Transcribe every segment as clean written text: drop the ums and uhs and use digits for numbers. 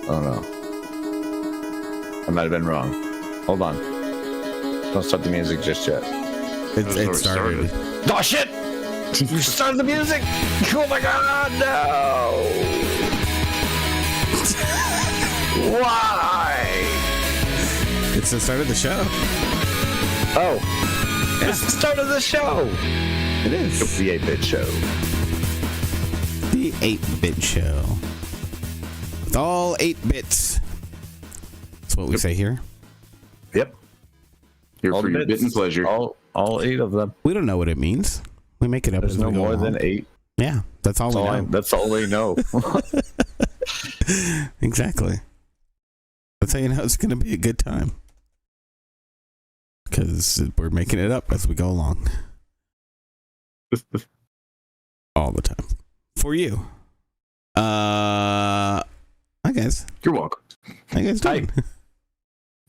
Oh no. I might have been wrong. Hold on. Don't start the music just yet. It started. Oh shit! You started the music! Oh my god, no! Why? It's the start of the show. Oh. Yeah. It's the start of the show! It is. The 8-bit show. The 8-bit show. With all 8 bits. That's what we say here. Yep. Here all for your bit and pleasure. All 8 of them. We don't know what it means. We make it up. There's as no we go more along. than 8. Yeah, that's all we know. That's all we know. Exactly. That's how you know it's going to be a good time. Because we're making it up as we go along. All the time. For you. Hi guys. You're welcome. How you guys doing?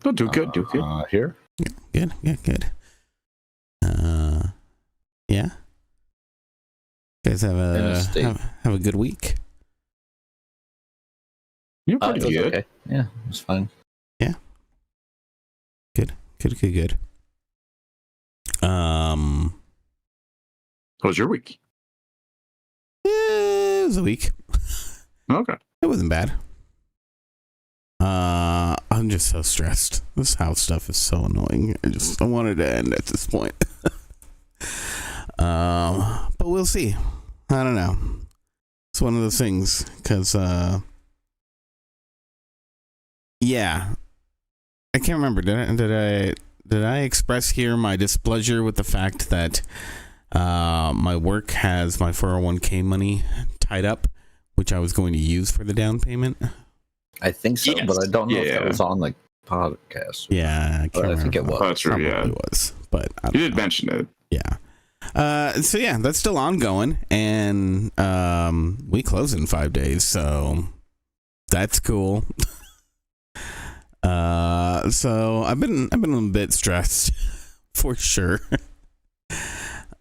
Oh, do good. Here? Good. Yeah. You guys have a good week. You're pretty good. Okay. Yeah, it's fine. Yeah. Good. How was your week? It was a week. Okay. It wasn't bad. I'm just so stressed. This house stuff is so annoying. I wanted to end at this point. But we'll see. I don't know. It's one of those things because yeah, I can't remember. Did I express here my displeasure with the fact that my work has my 401k money tied up, which I was going to use for the down payment? I think so, yes. But I don't know if that was on the podcast. Yeah, I can't remember. I think it was. That's true, yeah. It was, but I you did mention it. Yeah. So yeah, that's still ongoing, and we close in 5 days, so that's cool. So I've been a little bit stressed for sure.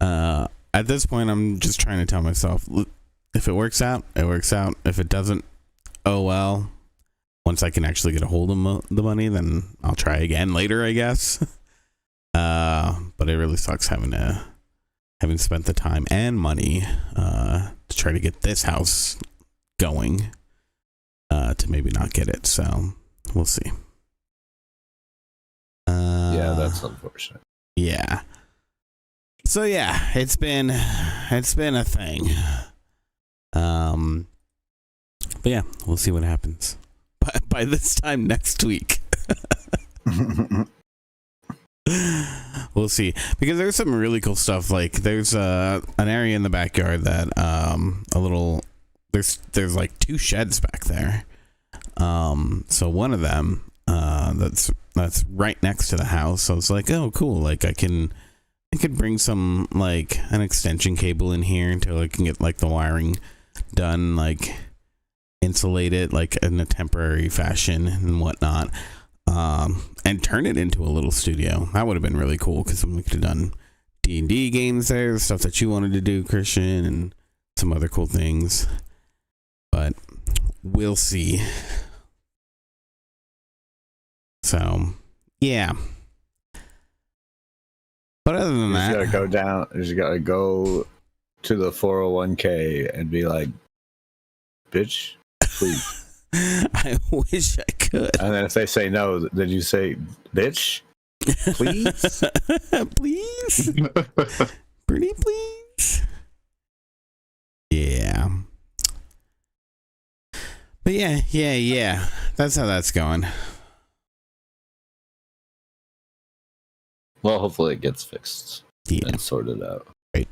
At this point, I'm just trying to tell myself, if it works out, it works out. If it doesn't, oh well. Once I can actually get a hold of the money, then I'll try again later, I guess. But it really sucks having spent the time and money to try to get this house going, to maybe not get it. So we'll see. Yeah, that's unfortunate. Yeah. So yeah, it's been a thing. But yeah, we'll see what happens by this time next week. We'll see, because there's some really cool stuff. Like there's an area in the backyard that there's like 2 sheds back there. So one of them that's right next to the house. So it's like, oh cool, like I could bring some, like, an extension cable in here until I can get like the wiring done, like insulate it like in a temporary fashion and whatnot, and turn it into a little studio. That would have been really cool, because we could have done D&D games there, stuff that you wanted to do, Christian, and some other cool things. But we'll see. So yeah. But other than that, you gotta go down. You gotta go to the 401k and be like, "Bitch, please." I wish I could. And then if they say no, then you say, "Bitch, please, please, pretty please." Yeah. But yeah. That's how that's going. Well, hopefully it gets fixed and sorted out. Right.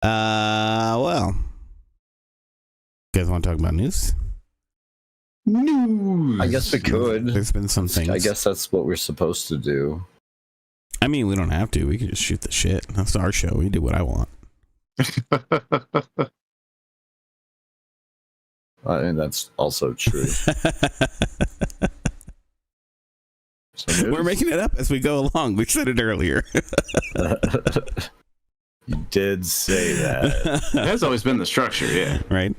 Well, you guys want to talk about news? News. I guess we could. There's been some things. I guess that's what we're supposed to do. I mean, we don't have to. We can just shoot the shit. That's our show. We do what I want. I mean, that's also true. We're making it up as we go along. We said it earlier. You did say that. That's always been the structure, yeah. Right.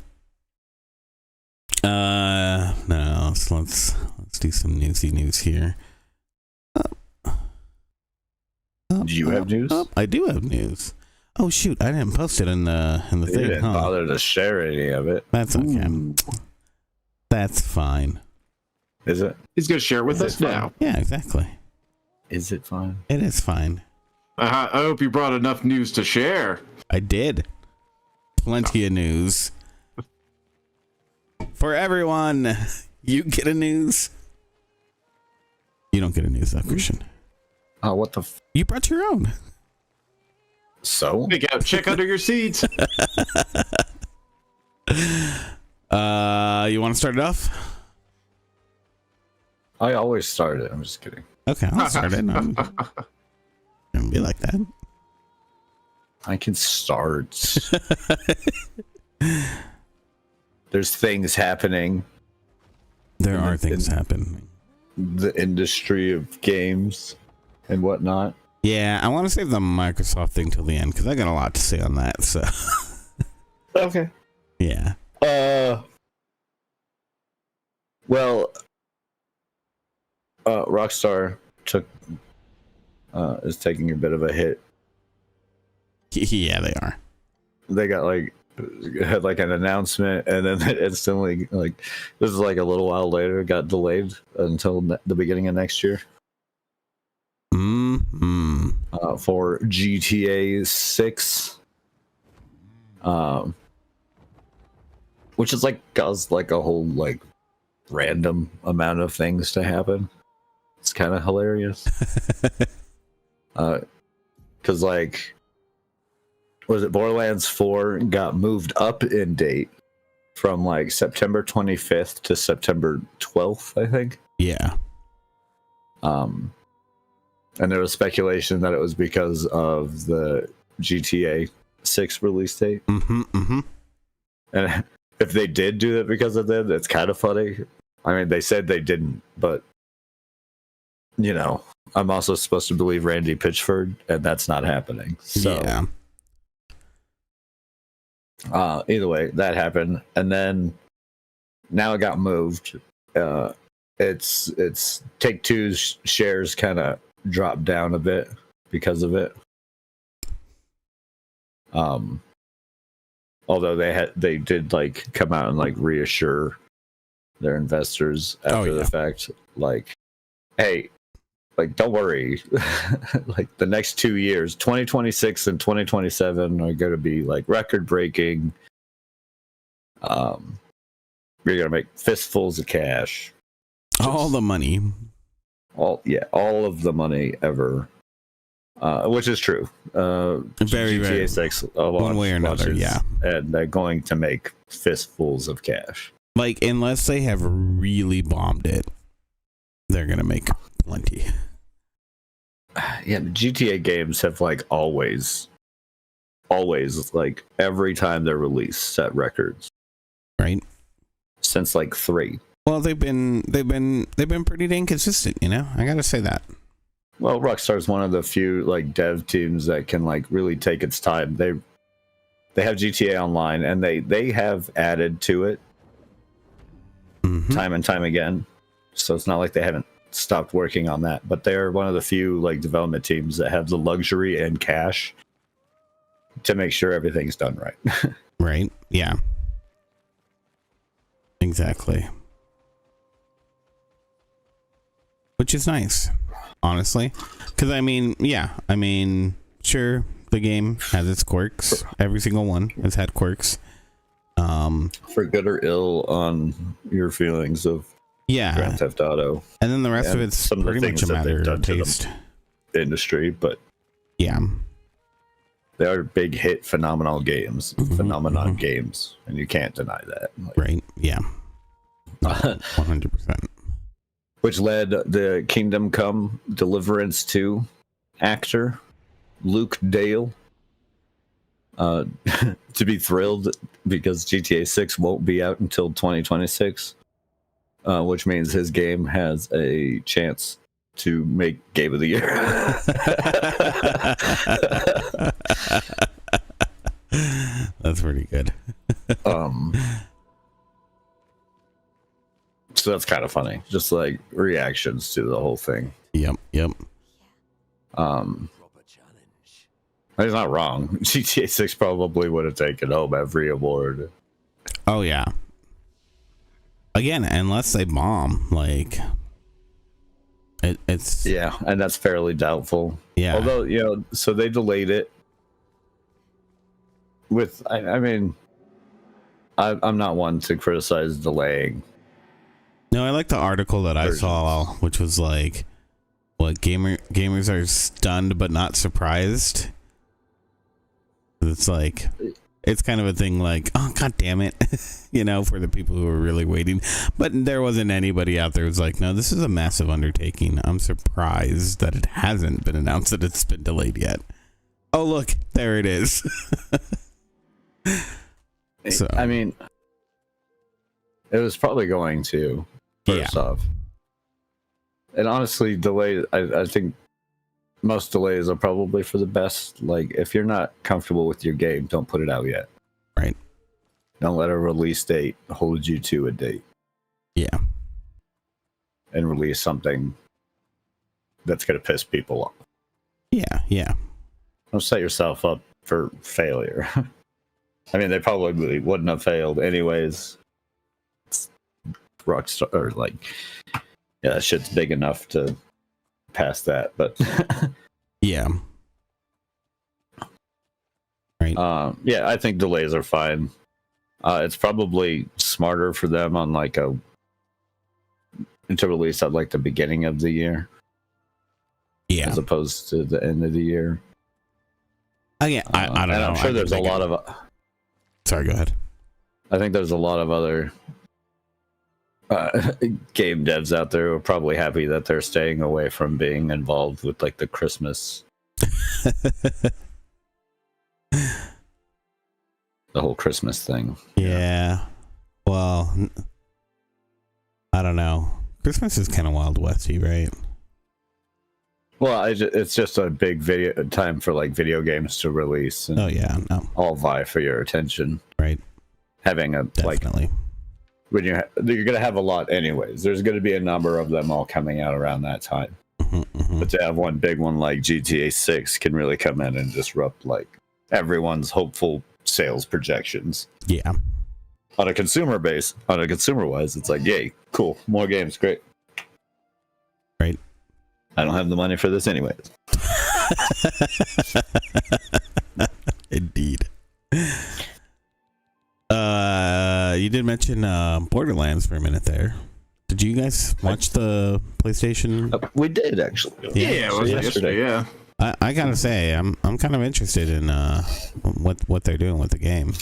Let's do some newsy news here. Do you have news? I do have news. Oh shoot! I didn't post it in the You thing. didn't Huh? bother to share any of it. That's okay. Ooh. That's fine. Is it? He's gonna share it with us now. Yeah, exactly. Is it fine? It is fine. I hope you brought enough news to share. I did. Plenty of news for everyone. You get a news. You don't get a news though, Christian. Oh, what the? You brought your own. So? Pick out, check under your seats. You want to start it off? I always start it. I'm just kidding. Okay, I'll start it. I'm gonna be like that. I can start. There's things happening. There are things happening. The industry of games and whatnot. Yeah, I want to save the Microsoft thing till the end because I got a lot to say on that. So, Okay. yeah. Well, Rockstar is taking a bit of a hit. Yeah, they are. They got had an announcement, and then it instantly this is like a little while later got delayed until the beginning of next year. For GTA 6, which is caused a whole random amount of things to happen. It's kind of hilarious. Because was it Borderlands 4 got moved up in date from September 25th to September 12th, I think. Yeah. And there was speculation that it was because of the GTA 6 release date. And if they did do that because of that, it's kind of funny. I mean, they said they didn't, but I'm also supposed to believe Randy Pitchford, and that's not happening. So, yeah. Either way, that happened, and then now it got moved. It's Take-Two's shares kind of dropped down a bit because of it. Although they did come out and reassure their investors after the fact, hey, don't worry, the next 2 years, 2026 and 2027 are going to be record breaking. You're going to make fistfuls of cash. All the money. All of the money ever. Which is true. Very, GTA 6 one way or another, yeah. And they're going to make fistfuls of cash. Unless they have really bombed it, they're going to make plenty. Yeah, GTA games have always every time they're released set records. Right? Since 3. Well, they've been pretty dang consistent, I got to say that. Well, Rockstar's one of the few dev teams that can really take its time. They have GTA Online, and they have added to it time and time again. So it's not like they haven't stopped working on that, but they're one of the few development teams that have the luxury and cash to make sure everything's done right. Right? Yeah. Exactly. Which is nice, honestly. Because, sure, the game has its quirks. Every single one has had quirks. For good or ill on your feelings of Grand Theft Auto. And then the rest of it's pretty much a matter of taste. Industry, but yeah. They are big hit phenomenal games. Games. And you can't deny that. Right, yeah. 100%. Which led the Kingdom Come Deliverance 2 actor, Luke Dale, to be thrilled because GTA 6 won't be out until 2026, which means his game has a chance to make Game of the Year. That's pretty good. Actually, that's kind of funny. Just like reactions to the whole thing. Yep. He's not wrong. GTA 6 probably would have taken home every award. Oh yeah. Again, unless they bomb, like it's Yeah, and that's fairly doubtful. yeah. Although, so they delayed it. I mean, I'm not one to criticize delaying. No, I like the article that I saw, which was like, what gamers are stunned but not surprised. It's like, it's kind of a thing like, oh god damn it, for the people who are really waiting. But there wasn't anybody out there who's like, no, this is a massive undertaking. I'm surprised that it hasn't been announced that it's been delayed yet. Oh look, there it is. So, I mean, it was probably going to, first off. And honestly, delay, I think most delays are probably for the best. Like, if you're not comfortable with your game, don't put it out yet. Right. Don't let a release date hold you to a date. Yeah. And release something that's going to piss people off. Yeah. Don't set yourself up for failure. I mean, they probably wouldn't have failed anyways. It's Rockstar, or like, yeah, that shit's big enough to pass that, but yeah. Right. Yeah, I think delays are fine. It's probably smarter for them on like to release at like the beginning of the year. Yeah. As opposed to the end of the year. Again, I don't know. I'm sure there's a lot of. Sorry, go ahead. I think there's a lot of other game devs out there who are probably happy that they're staying away from being involved with like the Christmas, the whole Christmas thing. Yeah. Well, I don't know. Christmas is kind of Wild Westy, right? Well, it's just a big time for like video games to release. And oh yeah, no. All vie for your attention. Right. Having a definitely. When you're going to have a lot anyways. There's going to be a number of them all coming out around that time. Mm-hmm. But to have one big one like GTA 6 can really come in and disrupt like everyone's hopeful sales projections. Yeah. On a consumer wise, it's like, yay, cool, more games, great. Right. I don't have the money for this anyways. Indeed. You did mention Borderlands for a minute there. Did you guys watch the PlayStation? We did actually. Yeah, it was yesterday. Yeah. I gotta say, I'm kind of interested in what they're doing with the game.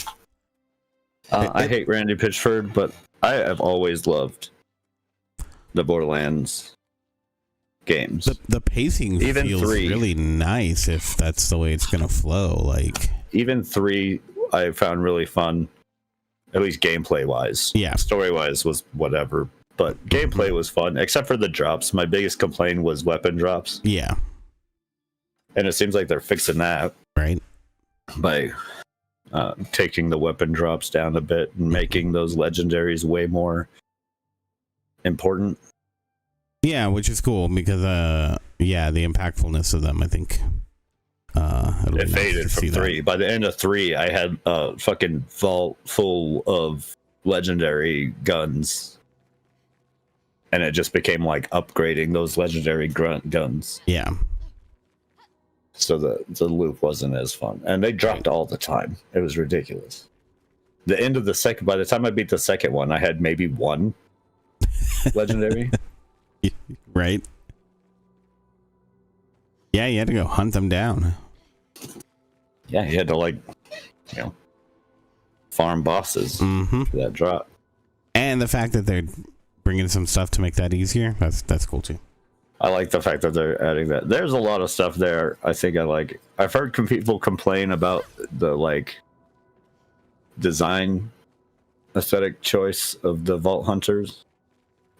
I hate Randy Pitchford, but I have always loved the Borderlands games. The pacing even feels 3, really nice if that's the way it's gonna flow. Like even 3, I found really fun, at least gameplay wise. Yeah, story wise was whatever, but gameplay was fun. Except for the drops, my biggest complaint was weapon drops. Yeah, and it seems like they're fixing that right by taking the weapon drops down a bit and making those legendaries way more important. Yeah, which is cool because the impactfulness of them, I think it faded from 3. By the end of 3, I had a fucking vault full of legendary guns, and it just became like upgrading those legendary guns. Yeah. So the loop wasn't as fun, and they dropped all the time. It was ridiculous. The end of the second, by the time I beat the second one, I had maybe 1 legendary. Right. Yeah, you had to go hunt them down. Yeah, you had to like, farm bosses for that drop. And the fact that they're bringing some stuff to make that easier, that's cool too. I like the fact that they're adding that. There's a lot of stuff there. I think I like. I've heard people complain about the like design aesthetic choice of the Vault Hunters,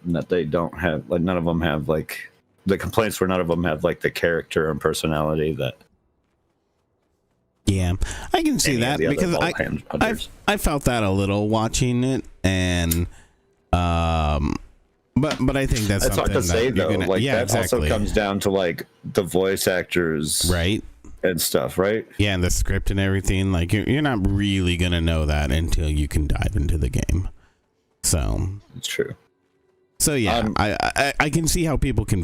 and that they don't have like none of them have like the complaints where none of them have like the character and personality that. Yeah, I can see that because I felt that a little watching it, and But I think that's hard to say though. Like that exactly. also comes down to like the voice actors, right, and stuff, right? Yeah, and the script and everything. Like you're not really gonna know that until you can dive into the game. So it's true. So yeah, I can see how people can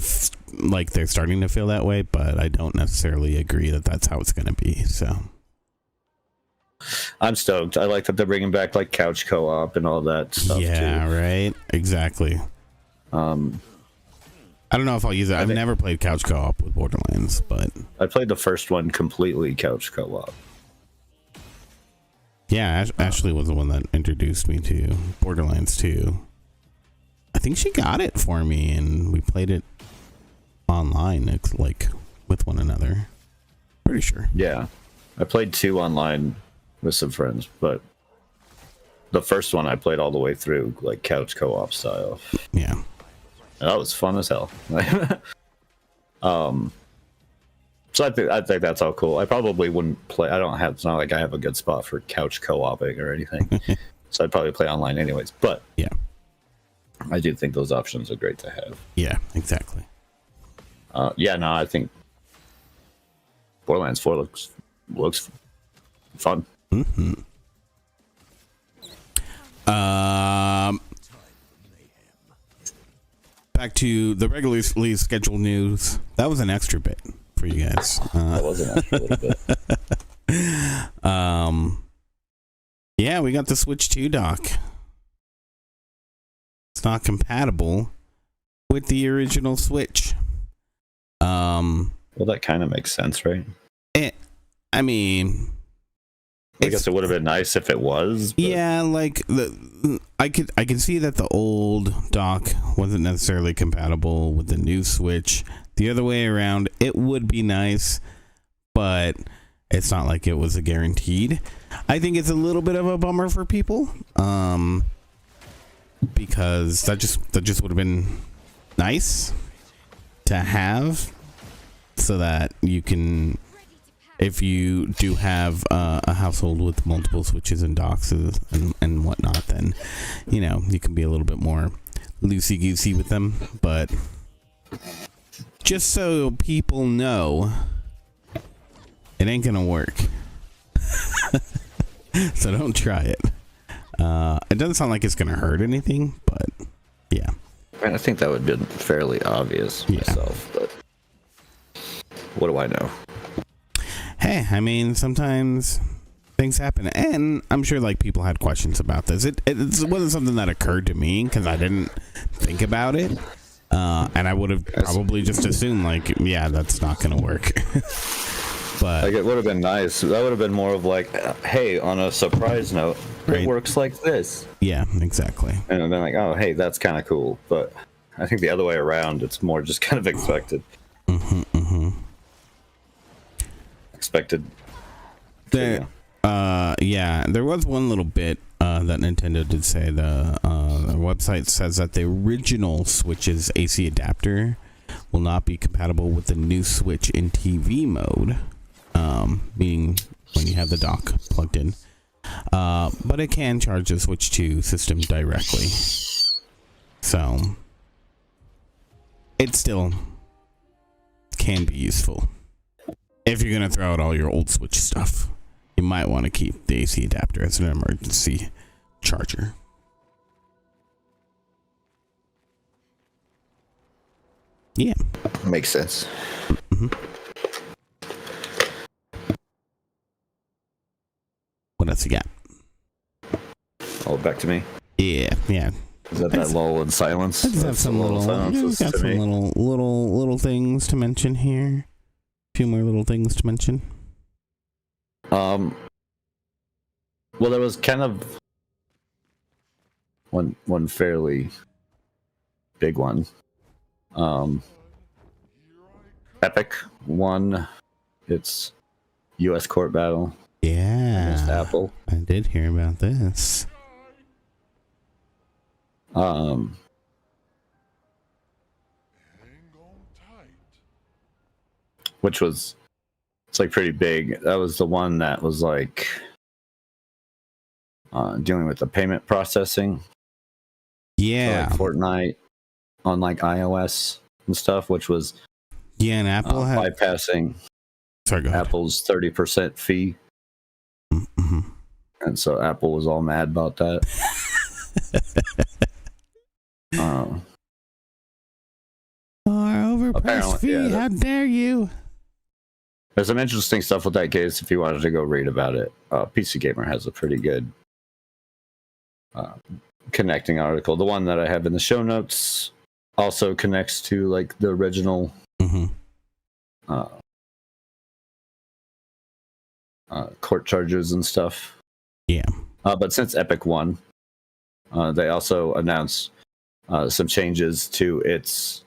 like they're starting to feel that way, but I don't necessarily agree that that's how it's gonna be. So. I'm stoked. I like that they're bringing back like couch co-op and all that stuff. Yeah, too. Right. Exactly. I don't know if I'll use it. I've never played couch co-op with Borderlands, but I played the first one completely couch co-op. Yeah, Ashley was the one that introduced me to Borderlands 2. I think she got it for me, and we played it online, like with one another. Pretty sure. Yeah, I played 2 online with some friends, but the first one I played all the way through, like couch co-op style. Yeah, and that was fun as hell. So I think that's all cool. I probably wouldn't play. I don't have. It's not like I have a good spot for couch co-oping or anything. So I'd probably play online anyways. But yeah, I do think those options are great to have. Yeah, exactly. Yeah, no, I think Borderlands 4 looks fun. Mm-hmm. Back to the regularly scheduled news. That was an extra bit for you guys. That was an extra little bit. Yeah, we got the Switch 2 dock. It's not compatible with the original Switch. Well, that kind of makes sense, right? I mean, I guess it would have been nice if it was. But... Yeah, like I can see that the old dock wasn't necessarily compatible with the new Switch. The other way around, it would be nice, but it's not like it was a guaranteed. I think it's a little bit of a bummer for people, because that just would have been nice to have, so that you can. If you do have a household with multiple Switches and docks and whatnot, then, you know, you can be a little bit more loosey-goosey with them. But just so people know, it ain't going to work. So don't try it. It doesn't sound like it's going to hurt anything, but yeah. I think that would have been fairly obvious myself, but what do I know? Hey, I mean, sometimes things happen, and I'm sure like people had questions about this. It wasn't something that occurred to me because I didn't think about it, and I would have probably just assumed like, yeah, that's not gonna work. But like, it would have been nice. That would have been more of like, hey, on a surprise note, it works like this. Yeah, exactly. And then like, oh, hey, that's kind of cool. But I think the other way around, it's more just kind of expected. Expected. There, yeah, there was one little bit that Nintendo did say. The website says that the original Switch's AC adapter will not be compatible with the new Switch in TV mode, meaning when you have the dock plugged in. But it can charge the Switch 2 system directly, so it still can be useful. If you're going to throw out all your old Switch stuff, you might want to keep the AC adapter as an emergency charger. Yeah. Makes sense. Mm-hmm. What else you got? Oh, back to me? Yeah. Is that lull in silence? I just have some little things to mention here. 2 more little things to mention. Well, there was kind of one fairly big one. Epic won its U.S. court battle. Yeah, against Apple. I did hear about this. Which was, it's like pretty big. That was the one that was like dealing with the payment processing. Yeah, so like Fortnite on like iOS and stuff, which was and Apple had bypassing Apple's 30% fee. Mm-hmm. And so Apple was all mad about that. Overpriced fee, how dare you? There's some interesting stuff with that case if you wanted to go read about it. PC Gamer has a pretty good connecting article. The one that I have in the show notes also connects to like the original court charges and stuff. Yeah. But since Epic won, they also announced some changes to its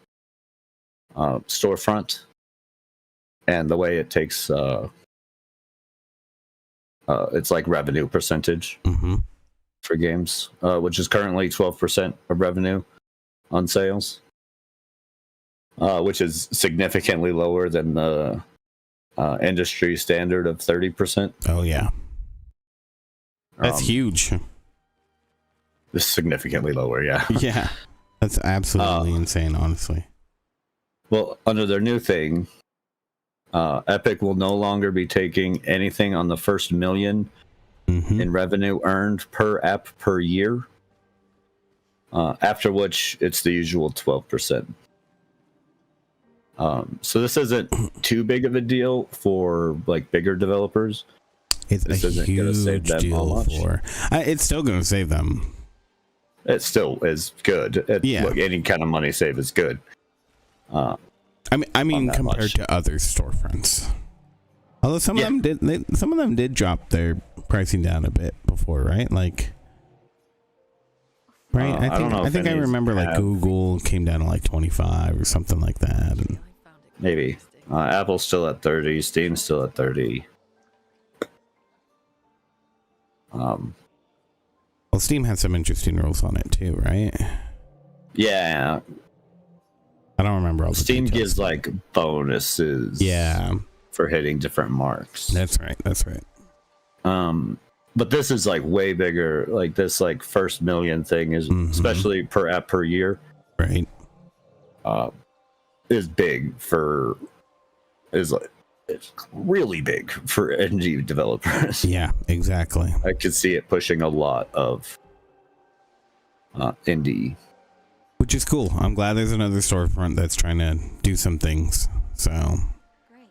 storefront and the way it takes it's like revenue percentage for games, which is currently 12% of revenue on sales, which is significantly lower than the industry standard of 30%. Oh yeah, that's huge. It's significantly lower, yeah. Yeah, that's absolutely insane, honestly. Well, under their new thing, Epic will no longer be taking anything on the first $1 million in revenue earned per app per year, after which it's the usual 12%. So this isn't too big of a deal for like bigger developers. It's a huge deal for. It's still going to save them. It still is good. Look, any kind of money save is good. I mean, compared to other storefronts. Although some of them did drop their pricing down a bit before, right? Like, right? I think I remember like Google came down to like 25 or something like that. And maybe Apple's still at 30, Steam's still at 30. Well, Steam has some interesting rules on it too, right? Yeah. I don't remember all the Steam details. gives like bonuses. Yeah. For hitting different marks. That's right. But this is like way bigger. Like this like first $1 million thing is especially per app per year. Right. Is big for it's really big for indie developers. Yeah, exactly. I could see it pushing a lot of indie. Which is cool. I'm glad there's another storefront that's trying to do some things. So great.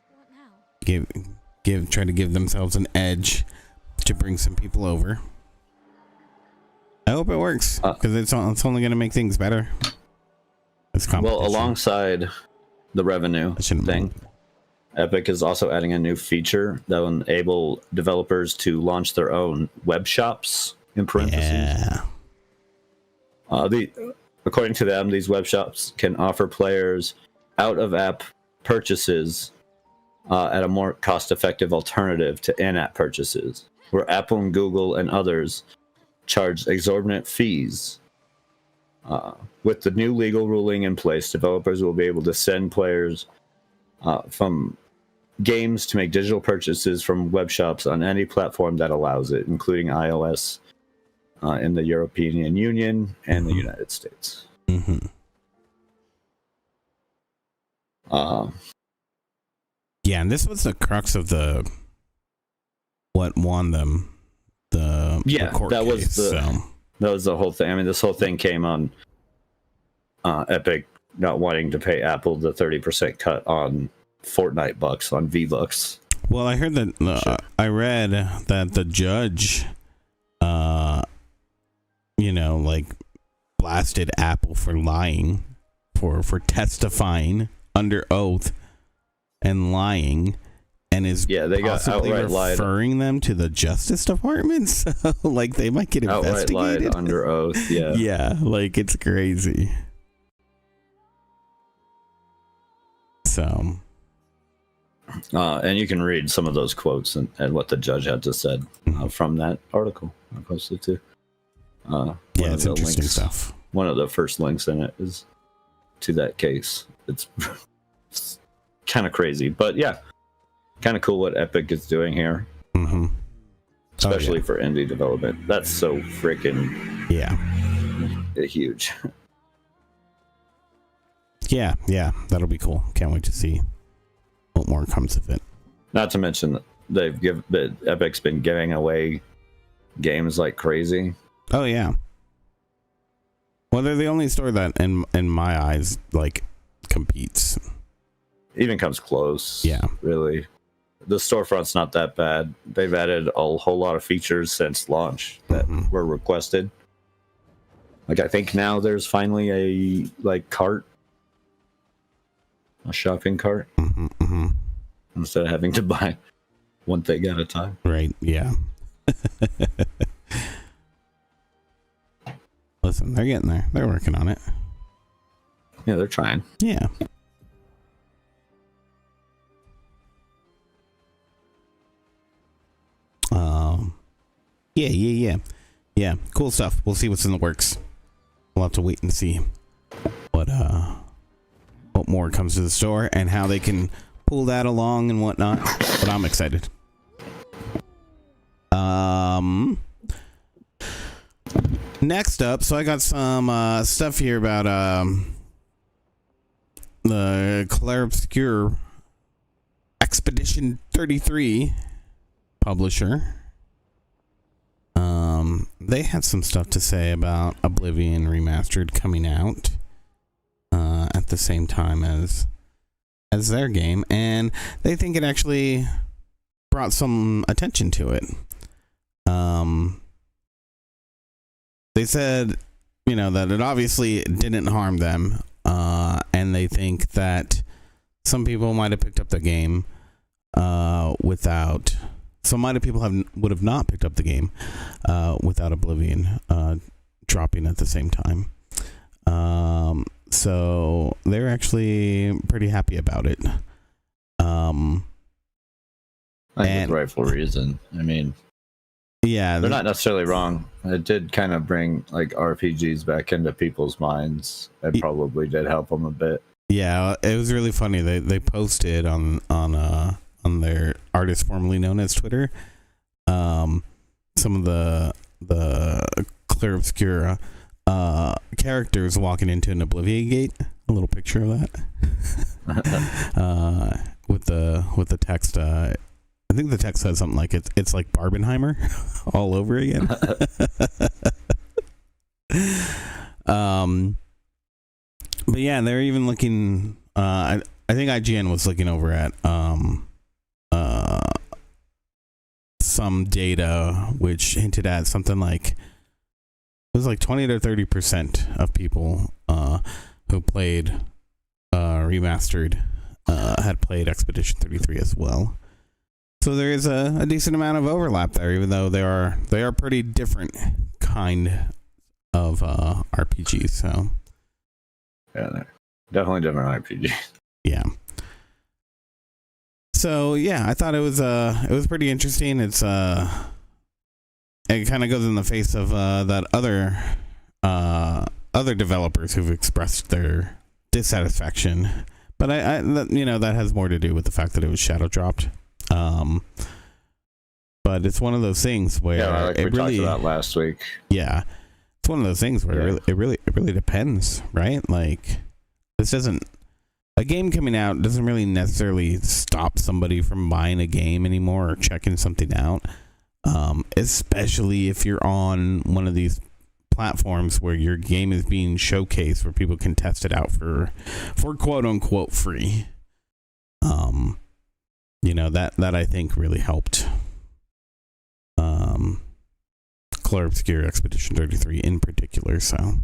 What now? Try to give themselves an edge to bring some people over. I hope it works because it's only going to make things better. Well, alongside the revenue thing, Epic is also adding a new feature that will enable developers to launch their own web shops, in parentheses. Yeah. According to them, these web shops can offer players out-of-app purchases at a more cost-effective alternative to in-app purchases, where Apple and Google and others charge exorbitant fees. With the new legal ruling in place, developers will be able to send players from games to make digital purchases from web shops on any platform that allows it, including iOS, in the European Union and the United States. Yeah, and this was the crux of what won them the court case. That was the whole thing. I mean, this whole thing came on Epic not wanting to pay Apple the 30% cut on Fortnite bucks, on V-Bucks. Well, I heard that I read that the judge like blasted Apple for lying, for testifying under oath and lying, and is they got outright referring them to the Justice Department. So like they might get investigated. Outright lied under oath. Yeah. Yeah, like it's crazy. So and you can read some of those quotes and what the judge had to said from that article I posted too. It's interesting stuff. One of the first links in it is to that case. It's kind of crazy, but yeah, kind of cool what Epic is doing here. Especially for indie development. That's so freaking huge. Yeah, that'll be cool. Can't wait to see what more comes of it. Not to mention that Epic's been giving away games like crazy. Oh yeah. Well, they're the only store that, in my eyes, like competes. Even comes close. Yeah. Really. The storefront's not that bad. They've added a whole lot of features since launch that were requested. Like I think now there's finally a cart. A shopping cart. Instead of having to buy one thing at a time. Right, yeah. Listen, they're getting there. They're working on it. Yeah, they're trying. Yeah. Yeah. Cool stuff. We'll see what's in the works. We'll have to wait and see what more comes to the store and how they can pull that along and whatnot. But I'm excited. Next up, so I got some stuff here about the Clair Obscur Expedition 33 publisher. They had some stuff to say about Oblivion Remastered coming out at the same time as their game, and they think it actually brought some attention to it. They said, that it obviously didn't harm them, and they think that some people might have picked up the game without. Some people would have not picked up the game without Oblivion dropping at the same time. So they're actually pretty happy about it. I think with rightful reason. I mean, yeah, they're not necessarily wrong. It did kind of bring like RPGs back into people's minds. It probably did help them a bit. Yeah, it was really funny. They posted on their artist formerly known as Twitter, some of the Clair Obscur characters walking into an Oblivion gate. A little picture of that with the text. I think the text says something like it's like Barbenheimer all over again. But yeah, they're even looking. I think IGN was looking over at some data which hinted at something like it was like 20 to 30% of people who played remastered had played Expedition 33 as well. So there is a decent amount of overlap there, even though they are pretty different kind of RPGs. So yeah, they're definitely different RPGs. Yeah. So yeah, I thought it was pretty interesting. It kind of goes in the face of that other developers who've expressed their dissatisfaction, but that has more to do with the fact that it was shadow dropped. But it's one of those things where we talked about last week. Yeah, it's one of those things where it really depends, right? Like a game coming out doesn't really necessarily stop somebody from buying a game anymore or checking something out, especially if you're on one of these platforms where your game is being showcased where people can test it out for quote unquote free. That I think really helped Clair Obscur Expedition 33 in particular. So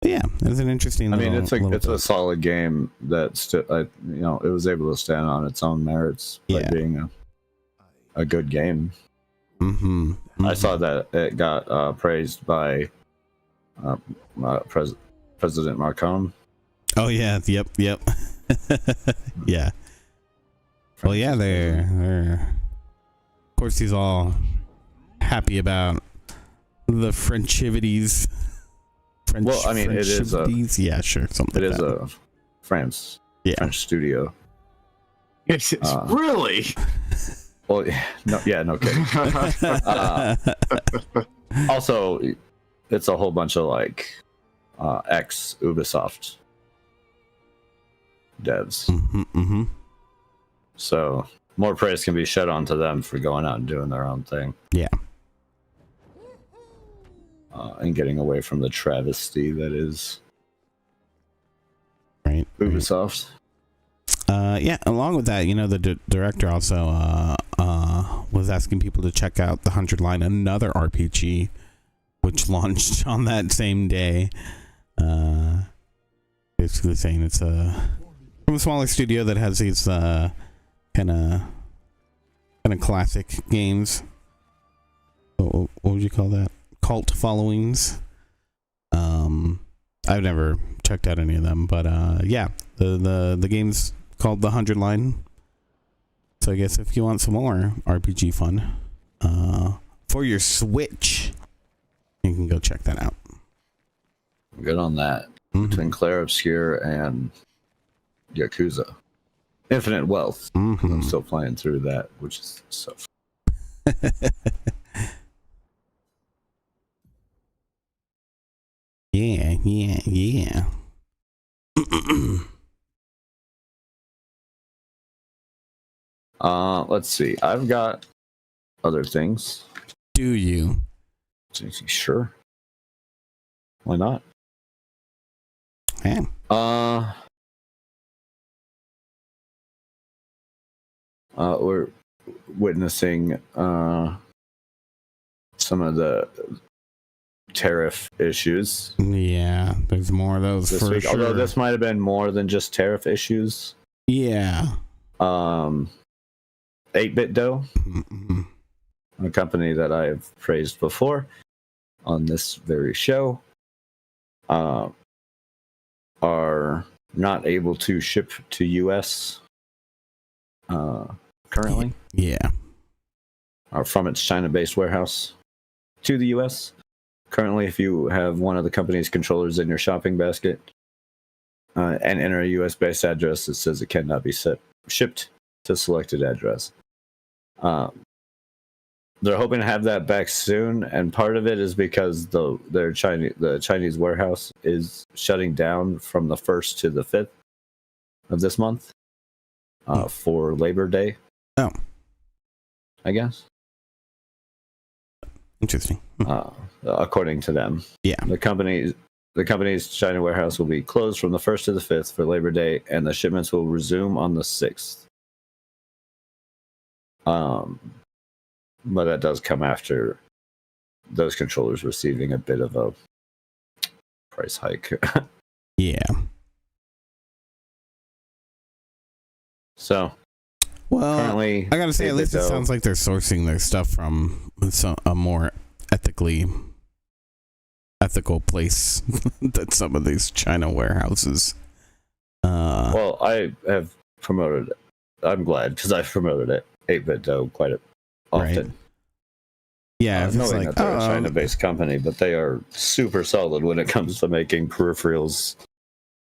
yeah, it's an interesting. It's a solid game that it was able to stand on its own merits by being a good game. I saw that it got praised by President Macron. Oh yeah, yep. Yeah. Well, yeah, they're. Of course, he's all happy about the Frenchivities. Well, I mean, it is yeah, sure, something. It is a French studio. It's really. Well, no kidding. Also, it's a whole bunch of ex Ubisoft devs. Mm-hmm. So more praise can be shed onto them for going out and doing their own thing. Yeah. And getting away from the travesty that is Ubisoft. Yeah, along with that, the director also was asking people to check out The 100 Line, another RPG, which launched on that same day. Basically saying it's from a smaller studio that has these kind of classic games. What would you call that? Cult followings. I've never checked out any of them, but yeah, the game's called The 100 Line. So I guess if you want some more RPG fun for your Switch, you can go check that out. Good on that. Between Clair Obscur and Yakuza Infinite Wealth. I'm still playing through that, which is so fun. Yeah. Let's see. I've got other things. Do you? Sure. Why not? Hey. We're witnessing some of the tariff issues. Yeah, there's more of those this for week, sure. Although this might have been more than just tariff issues. Yeah. 8-Bit Dough, a company that I've praised before on this very show, are not able to ship to US currently. Yeah. Or from its China-based warehouse to the US. Currently, if you have one of the company's controllers in your shopping basket and enter a US-based address, it says it cannot be shipped to selected address. They're hoping to have that back soon, and part of it is because the Chinese warehouse is shutting down from the 1st to the 5th of this month for Labor Day. Oh, I guess. Interesting. According to them, yeah. The company's China warehouse will be closed from the 1st to the 5th for Labor Day, and the shipments will resume on the 6th. But that does come after those controllers receiving a bit of a price hike. Yeah. So, well, currently, I gotta say, at least it sounds like they're sourcing their stuff from a more ethical place than some of these China warehouses. Well, I have promoted it. I'm glad because I've promoted it. 8-Bit Dough quite often. Right. Yeah, knowing that they're a China-based company, but they are super solid when it comes to making peripherals.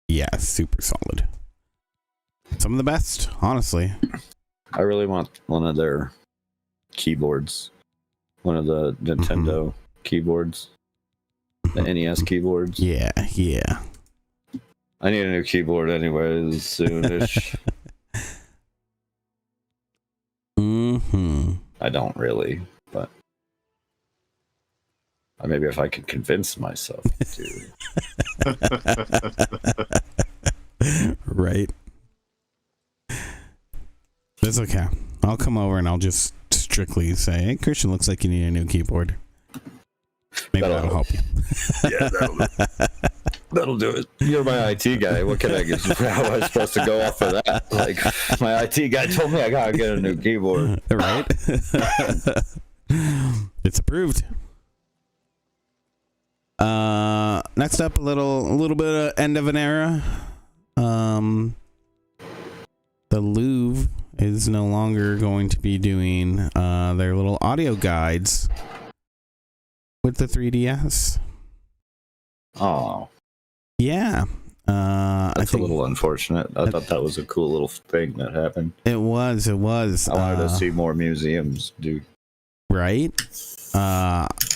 Yeah, super solid. Some of the best, honestly. I really want one of their keyboards. One of the Nintendo keyboards. The NES keyboards. Yeah. I need a new keyboard anyways, soonish. I don't really, but maybe if I could convince myself to. Right. That's okay. I'll come over and I'll just strictly say, hey, Christian, looks like you need a new keyboard. Maybe that'll help you. Yeah, that'll do it. You're my IT guy. What can I get? How am I supposed to go off of that? Like, my IT guy told me I gotta get a new keyboard. Right? It's approved. Next up, a little bit of end of an era. The Louvre is no longer going to be doing their little audio guides with the 3DS. Oh. Yeah. That's a little unfortunate. I thought that was a cool little thing that happened. It was. I wanted to see more museums do. Right?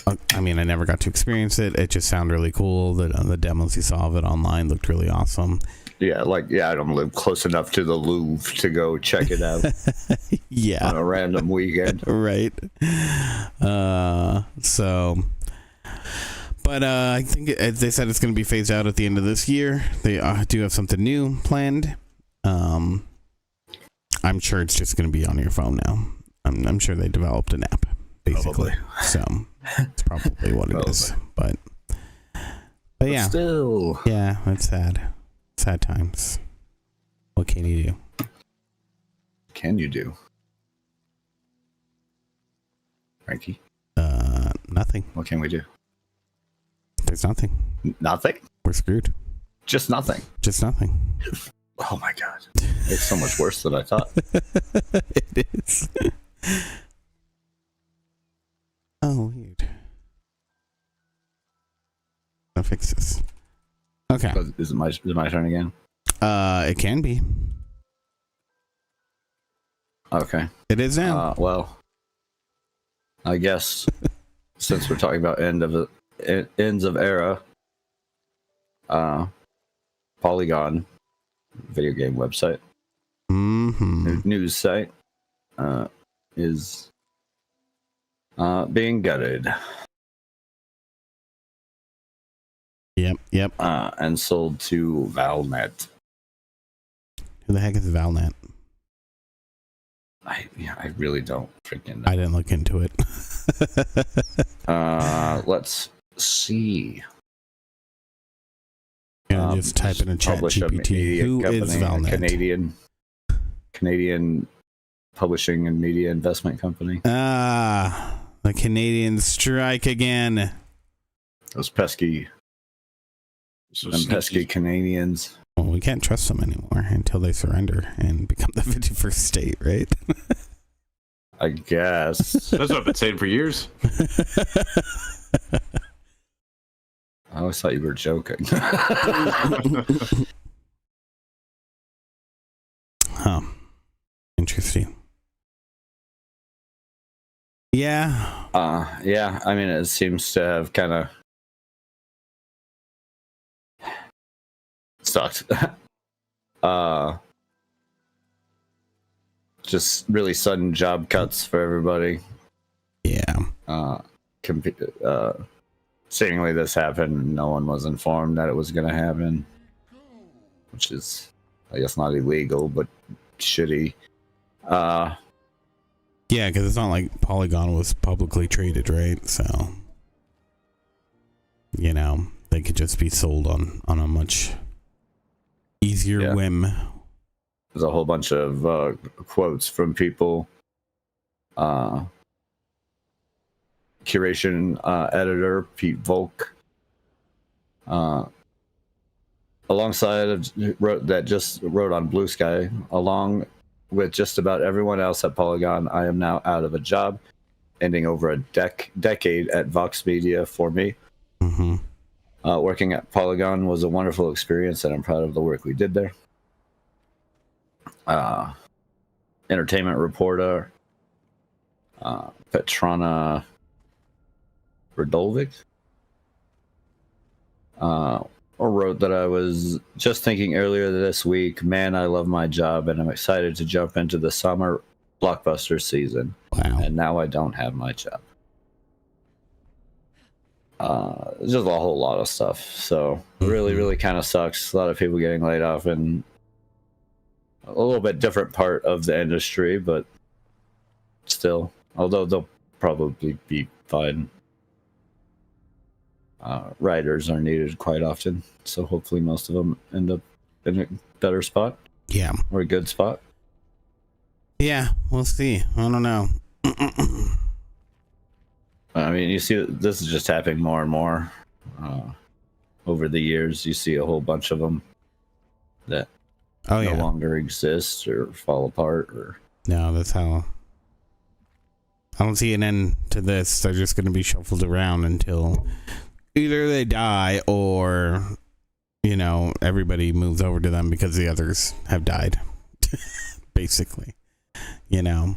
I mean, I never got to experience it. It just sounded really cool. The demos you saw of it online looked really awesome. Yeah, I don't live close enough to the Louvre to go check it out. Yeah, on a random weekend. Right. But I think they said it's going to be phased out at the end of this year. They do have something new planned. I'm sure it's just going to be on your phone now. I'm sure they developed an app, basically. Probably. So it's probably what it is. But yeah. Still. Yeah, it's sad. Sad times. What can you do? Can you do? Frankie? Nothing. What can we do? There's nothing. Nothing? We're screwed. Just nothing. Just nothing. Oh my god. It's so much worse than I thought. It is. Oh, weird. I'll fix this. Okay. Is it my turn again? It can be. Okay. It is now. Well, I guess since we're talking about ends of era, Polygon, video game website, news site, is being gutted. Yep. And sold to Valnet. Who the heck is Valnet? I really don't freaking know. I didn't look into it. Let's see. Yeah, just type in a chat GPT. Who is Valnet? Canadian publishing and media investment company. The Canadians strike again. Those pesky Canadians. Well, we can't trust them anymore until they surrender and become the 51st state, right? I guess. That's what I've been saying for years. I always thought you were joking. Huh. Interesting. Yeah. Yeah. I mean, it seems to have kind of sucked. Just really sudden job cuts for everybody. Yeah. Seemingly this happened. No one was informed that it was going to happen, which is, I guess, not illegal, but shitty. Yeah, because it's not like Polygon was publicly traded, right? So, they could just be sold on a much easier whim. There's a whole bunch of quotes from people. Curation editor Pete Volk, alongside wrote on Blue Sky, along with just about everyone else at Polygon, I am now out of a job, ending over a decade at Vox Media for me. Working at Polygon was a wonderful experience, and I'm proud of the work we did there. Entertainment reporter Petrana Radovic wrote that I was just thinking earlier this week, man, I love my job and I'm excited to jump into the summer blockbuster season. Wow. And now I don't have my job. Just a whole lot of stuff. So really kind of sucks. A lot of people getting laid off in a little bit different part of the industry, but still, although they'll probably be fine. Writers are needed quite often, so hopefully most of them end up in a better spot. Yeah. Or a good spot. Yeah, we'll see. I don't know. I mean, you see, this is just happening more and more over the years. You see a whole bunch of them that no longer exist or fall apart. Or no, that's how. I don't see an end to this. They're just going to be shuffled around until either they die or, everybody moves over to them because the others have died. Basically, Yeah.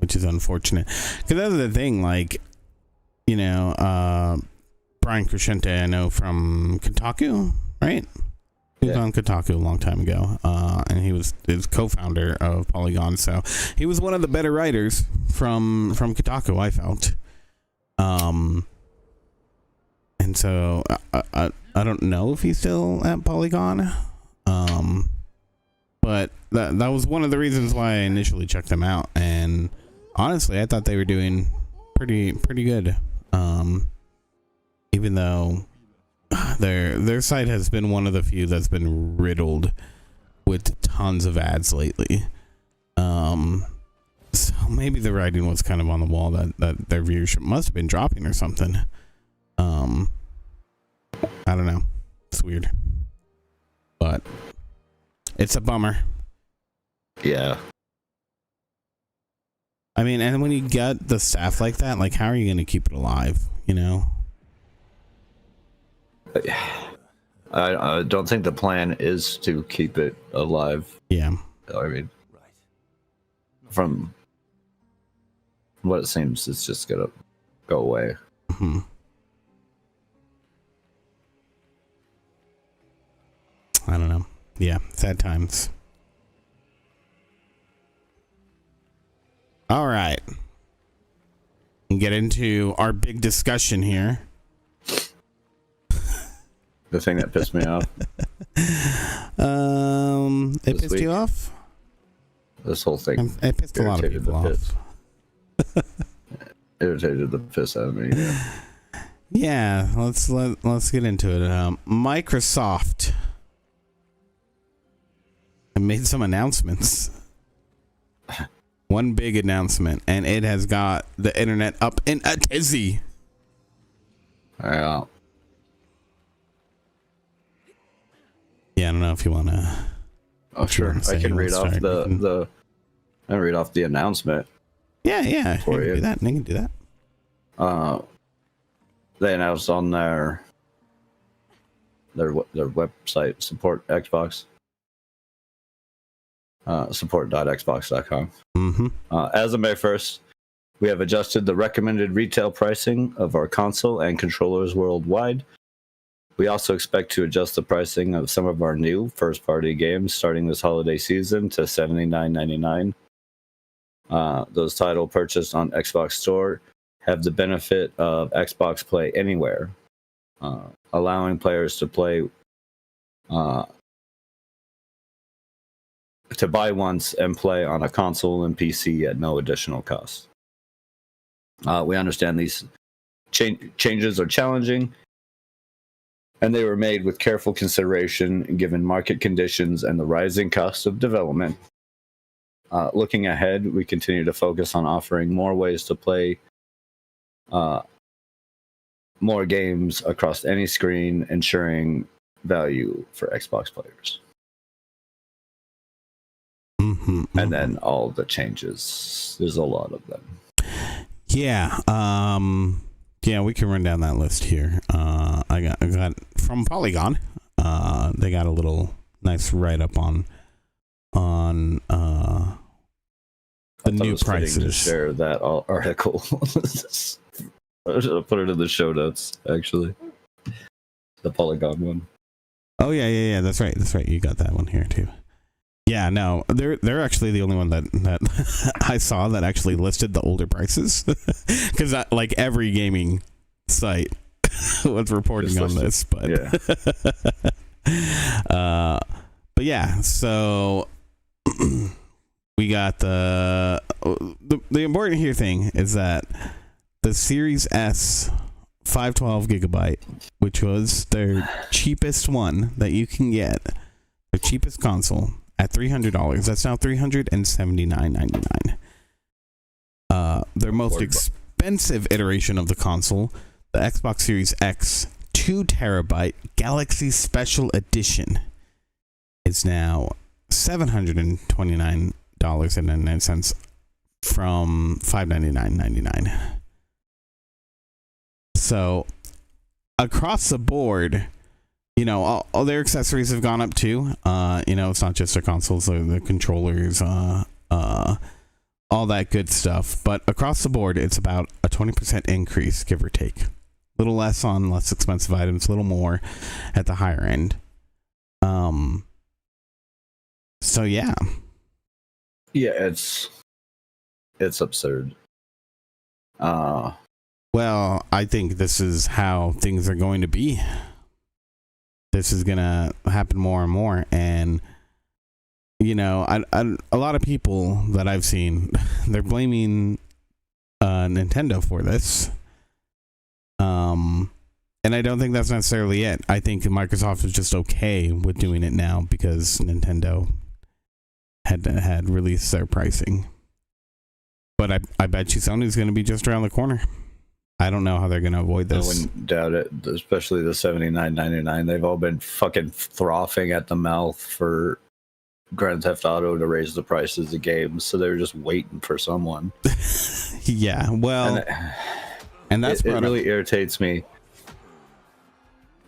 which is unfortunate. Because that's the thing, like, you know, Brian Crescente, I know from Kotaku, right? He was on Kotaku a long time ago, and he was co-founder of Polygon, so he was one of the better writers from Kotaku, I felt. And so I don't know if he's still at Polygon, but that was one of the reasons why I initially checked them out, and honestly, I thought they were doing pretty good. Even though their site has been one of the few that's been riddled with tons of ads lately. So maybe the writing was kind of on the wall that their viewership must have been dropping or something. I don't know. It's weird, but it's a bummer. Yeah. I mean, and when you get the staff like that, like, how are you going to keep it alive? You know? I don't think the plan is to keep it alive. Yeah. I mean, from what it seems, it's just gonna go away. Mm-hmm. I don't know. Yeah, sad times. All right. Get into our big discussion here. The thing that pissed me off. It pissed you off? This whole thing. It pissed a lot of people off. Irritated the piss out of me. Yeah, let's get into it. Microsoft made some announcements. One big announcement, and it has got the internet up in a tizzy. Yeah. Yeah, I don't know if you want to. Oh, sure. I can read off the announcement. Yeah. You can do that. They can do that. They announced on their website, support Xbox. Support.xbox.com. Mm-hmm. As of May 1st, we have adjusted the recommended retail pricing of our console and controllers worldwide. We also expect to adjust the pricing of some of our new first-party games starting this holiday season to $79.99. Those titles purchased on Xbox Store have the benefit of Xbox Play Anywhere, allowing players to play to buy once and play on a console and PC at no additional cost. We understand these changes are challenging, and they were made with careful consideration given market conditions and the rising cost of development. Looking ahead, we continue to focus on offering more ways to play more games across any screen, ensuring value for Xbox players. Mm-hmm. And then all the changes. There's a lot of them. Yeah. Yeah, we can run down that list here. I got from Polygon. They got a little nice write-up on the new prices. To share that article. I should have put it in the show notes, actually. The Polygon one. Oh yeah. That's right. You got that one here too. Yeah, no, they're actually the only one that I saw that actually listed the older prices, because like every gaming site was reporting on this, but yeah. But yeah, so we got the important here thing is that the Series S 512 gigabyte, which was their cheapest one that you can get, their cheapest console, at $300. That's now $379.99. Their most expensive iteration of the console, the Xbox Series X 2 terabyte Galaxy Special Edition, is now $729.99 from $599.99. So across the board, you know, all their accessories have gone up too. You know, it's not just their consoles, the controllers, all that good stuff. But across the board, it's about a 20% increase, give or take. A little less on less expensive items, a little more at the higher end. So yeah. Yeah, it's absurd. Well, I think this is how things are going to be. This is gonna happen more and more, and you know, a lot of people that I've seen, they're blaming Nintendo for this. And I don't think that's necessarily it. I think Microsoft is just okay with doing it now because Nintendo had released their pricing. But I bet you Sony's going to be just around the corner. I don't know how they're going to avoid this. I wouldn't doubt it, especially the $79.99. They've all been fucking frothing at the mouth for Grand Theft Auto to raise the prices of games, so they're just waiting for someone. Yeah, well, and that's it really irritates me.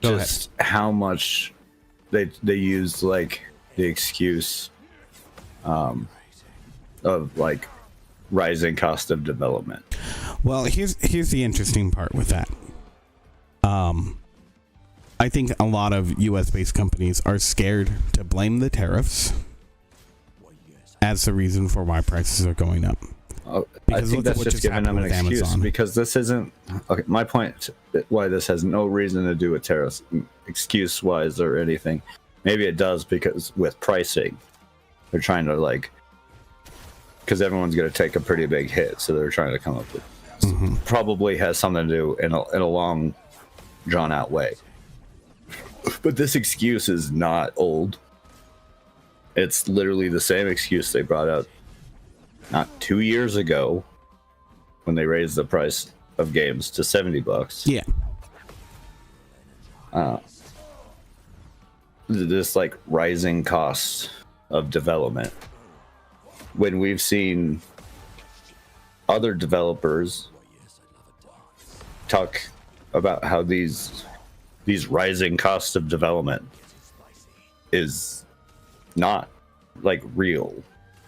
Just how much they use like the excuse of like rising cost of development. Well, here's the interesting part with that. I think a lot of US based companies are scared to blame the tariffs as the reason for why prices are going up. I think that's just giving them an excuse Amazon. Because this isn't okay. My point why this has no reason to do with tariffs, excuse wise or anything. Maybe it does because with pricing, they're trying to like, because everyone's going to take a pretty big hit, so they're trying to come up with. Probably has something to do in a long, drawn out way. But this excuse is not old. It's literally the same excuse they brought out not 2 years ago when they raised the price of games to $70. Yeah. This like rising cost of development. When we've seen other developers talk about how these rising costs of development is not like real,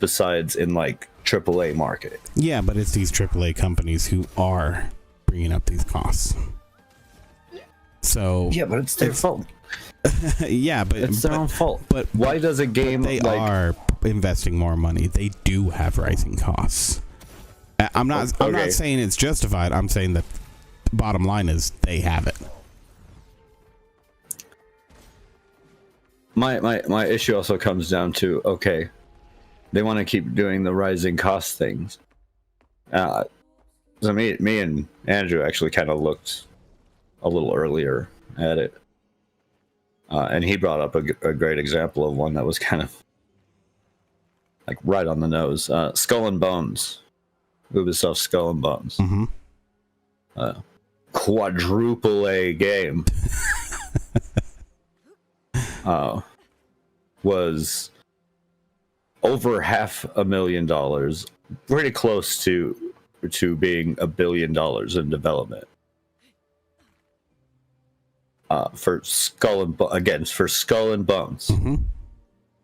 besides in like AAA market. Yeah, but it's these AAA companies who are bringing up these costs. So yeah, but it's their fault. Yeah, but it's their own fault. But why does a game they are investing more money? They do have rising costs. I'm not saying it's justified. I'm saying that the bottom line is they have it. My issue also comes down to, okay, they want to keep doing the rising cost things. So me and Andrew actually kind of looked a little earlier at it. And he brought up a great example of one that was kind of like right on the nose. Skull and Bones. Ubisoft Skull and Bones. Mm-hmm. Quadruple A game. Was over $500,000, pretty close to being $1 billion in development. For Skull and Bones, mm-hmm.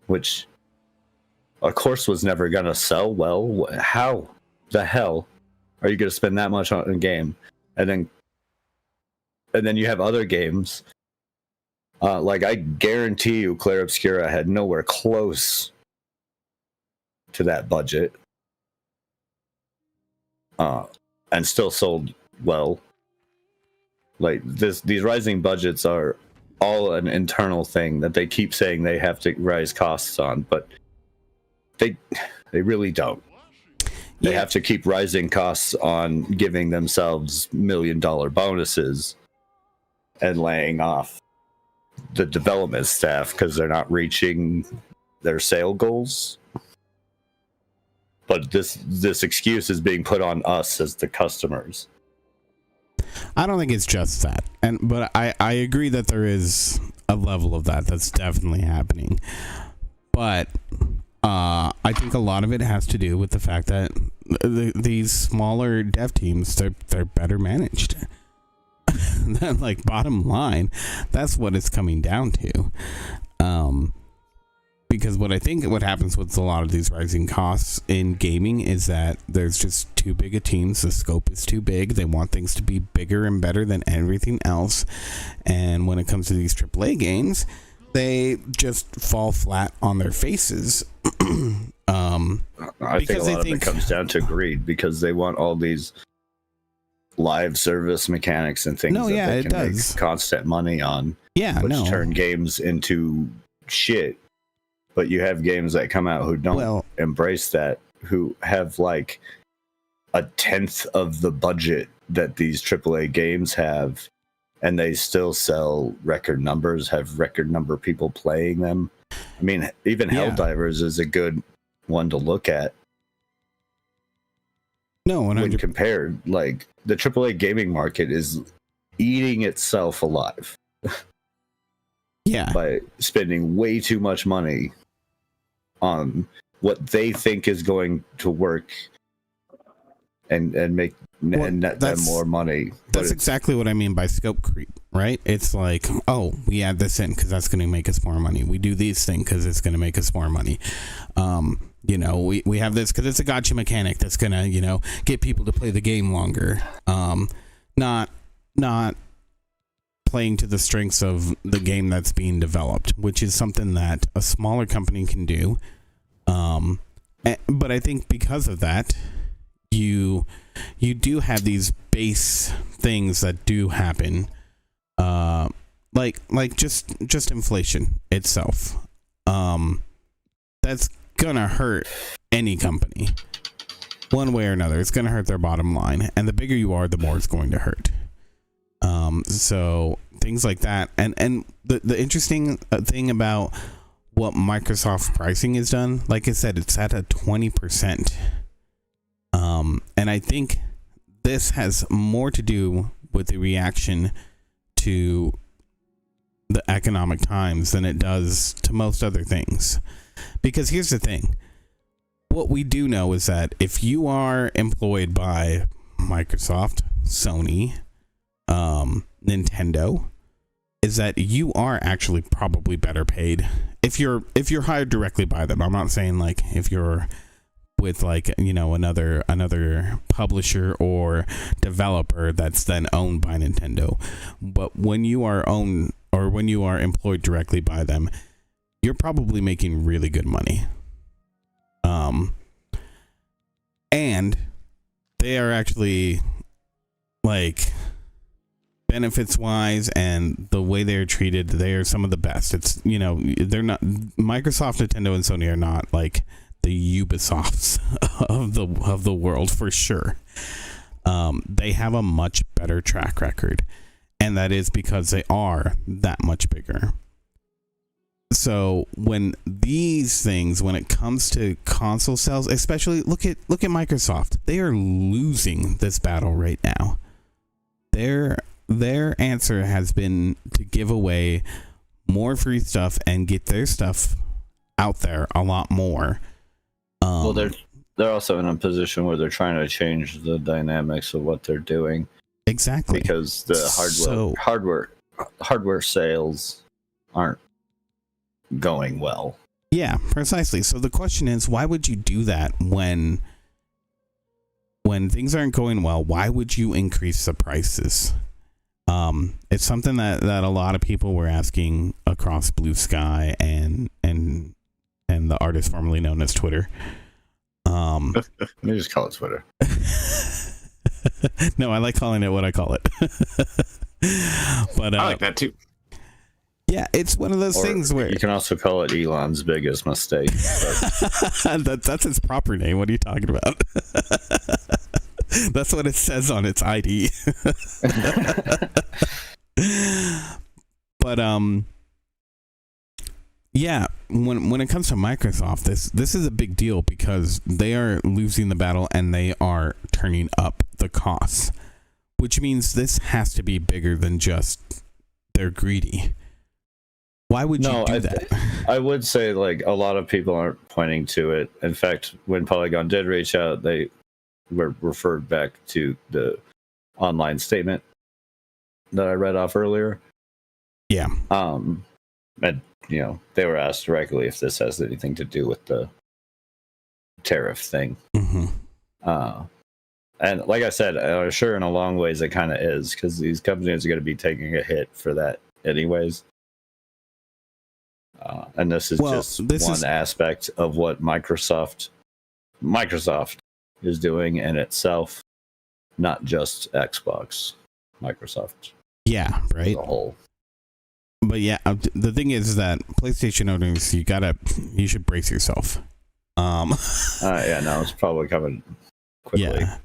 which of course was never gonna sell well. How the hell are you gonna spend that much on a game, and then you have other games? Like I guarantee you, Clair Obscura had nowhere close to that budget, and still sold well. Like these rising budgets are all an internal thing that they keep saying they have to rise costs on, but they really don't. They have to keep rising costs on giving themselves $1 million bonuses and laying off the development staff because they're not reaching their sale goals. But this excuse is being put on us as the customers. I don't think it's just that, but I agree that there is a level of that's definitely happening. But I think a lot of it has to do with the fact that these smaller dev teams, they're better managed. Like, bottom line, that's what it's coming down to. because what I think what happens with a lot of these rising costs in gaming is that there's just too big a teams. The scope is too big. They want things to be bigger and better than everything else. And when it comes to these AAA games, they just fall flat on their faces. I think a lot of it comes down to greed, because they want all these live service mechanics and things they can make constant money on. Which turn games into shit. But you have games that come out who don't embrace that, who have like a tenth of the budget that these AAA games have, and they still sell record numbers, have record number of people playing them. I mean, even Helldivers is a good one to look at. No, 100%. When compared, like, the AAA gaming market is eating itself alive. By spending way too much money on what they think is going to work and make and net them more money. That's exactly what I mean by scope creep, right? It's like, oh, we add this in because that's going to make us more money. We do these things because it's going to make us more money. You know, we have this because it's a gacha mechanic that's going to, you know, get people to play the game longer. Not playing to the strengths of the game that's being developed, which is something that a smaller company can do. But I think because of that, you do have these base things that do happen, like just inflation itself. That's gonna hurt any company one way or another. It's gonna hurt their bottom line, and the bigger you are, the more it's going to hurt. So things like that, and the interesting thing about what Microsoft pricing is done, like I said, it's at a 20%. And I think this has more to do with the reaction to the economic times than it does to most other things. Because here's the thing. What we do know is that if you are employed by Microsoft, Sony, Nintendo, is that you are actually probably better paid if you're hired directly by them. I'm not saying like if you're with like, you know, another publisher or developer that's then owned by Nintendo, but when you are owned or when you are employed directly by them, you're probably making really good money. And they are actually like benefits wise and the way they're treated, they are some of the best. It's, you know, they're not, Microsoft, Nintendo, and Sony are not like the Ubisofts of the world for sure. They have a much better track record, and that is because they are that much bigger. So when these things, when it comes to console sales, especially look at Microsoft, they are losing this battle right now. Their answer has been to give away more free stuff and get their stuff out there a lot more. Well, they're also in a position where they're trying to change the dynamics of what they're doing. Exactly. Because the hardware sales aren't going well. Yeah, precisely. So the question is, why would you do that when things aren't going well? Why would you increase the prices? It's something that a lot of people were asking across Blue Sky and the artist formerly known as Twitter. Let me just call it Twitter. No, I like calling it what I call it. But I like that too. Yeah, it's one of those things where you can also call it Elon's biggest mistake. That's his proper name. What are you talking about? That's what it says on its ID. But yeah, when it comes to Microsoft, this is a big deal because they are losing the battle and they are turning up the costs, which means this has to be bigger than just they're greedy. Why would you do that? I would say like a lot of people aren't pointing to it. In fact, when Polygon did reach out, they were referred back to the online statement that I read off earlier. Yeah. And they were asked directly if this has anything to do with the tariff thing. And like I said, sure, in a long ways, it kind of is, because these companies are going to be taking a hit for that anyways. And this is one aspect of what Microsoft is doing in itself, not just Xbox. Microsoft. Yeah, right. As a whole. But yeah, the thing is that PlayStation owners, you should brace yourself. It's probably coming quickly. Yeah.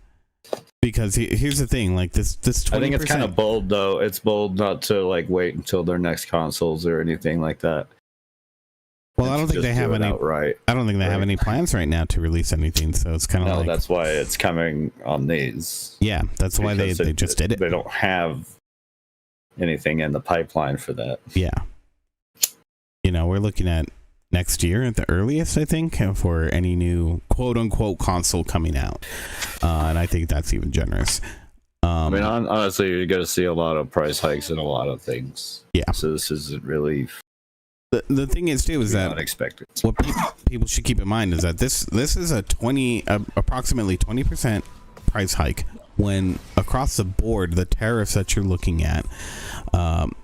Because here's the thing, like this 20%. I think it's kind of bold, though. It's bold not to like wait until their next consoles or anything like that. Well, I don't think they have any. Outright. I don't think they have any plans right now to release anything. So it's kind of that's why it's coming on these. Yeah, that's why they just did it. They don't have anything in the pipeline for that. Yeah, we're looking at next year at the earliest, I think, for any new quote unquote console coming out, and I think that's even generous. I mean, honestly, you're going to see a lot of price hikes in a lot of things. Yeah. So this isn't really. The thing is too is that unexpected. What people should keep in mind is that this is approximately 20% price hike, when across the board the tariffs that you're looking at,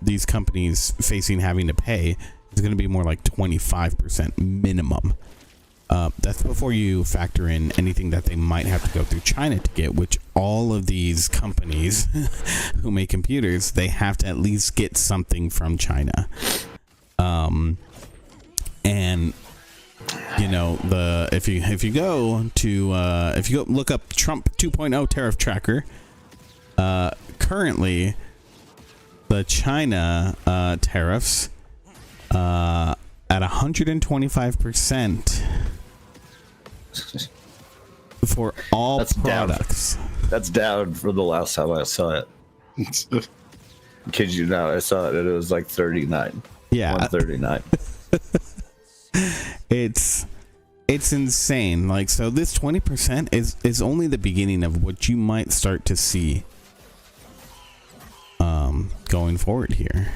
these companies facing having to pay is going to be more like 25% minimum. That's before you factor in anything that they might have to go through China to get, which all of these companies who make computers, they have to at least get something from China. And if you go look up Trump 2.0 tariff tracker, currently the China tariffs at 125% for all products. That's down from the last time I saw it. Kid you not, I saw it and it was like 39. Yeah, 139. It's insane. Like, so this 20% is only the beginning of what you might start to see going forward here.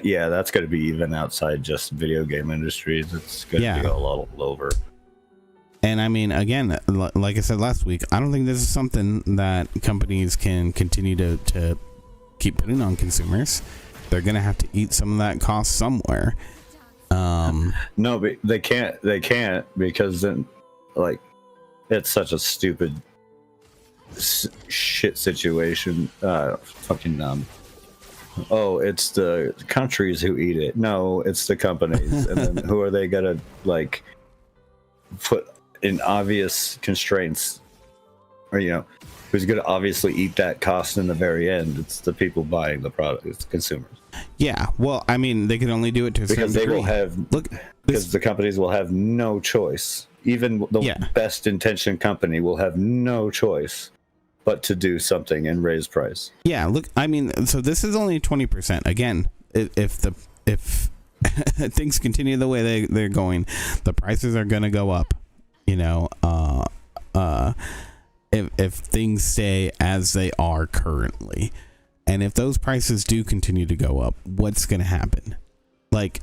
Yeah, that's going to be even outside just video game industries. It's going to be all over. And I mean, again, like I said last week, I don't think this is something that companies can continue to keep putting on consumers. They're going to have to eat some of that cost somewhere. No, but they can't because then, like, it's such a stupid shit situation. It's the countries who eat it. No, it's the companies. And then who are they gonna like put in obvious constraints, or who's gonna obviously eat that cost in the very end? It's the people buying the product. It's consumers. Yeah, well, I mean, they can only do it to a certain degree. Will have because the companies will have no choice. Even the best intentioned company will have no choice but to do something and raise price. Yeah, look, I mean, so this is only 20%. Again, if things continue the way they're going, the prices are going to go up. If things stay as they are currently. And if those prices do continue to go up, what's going to happen? Like,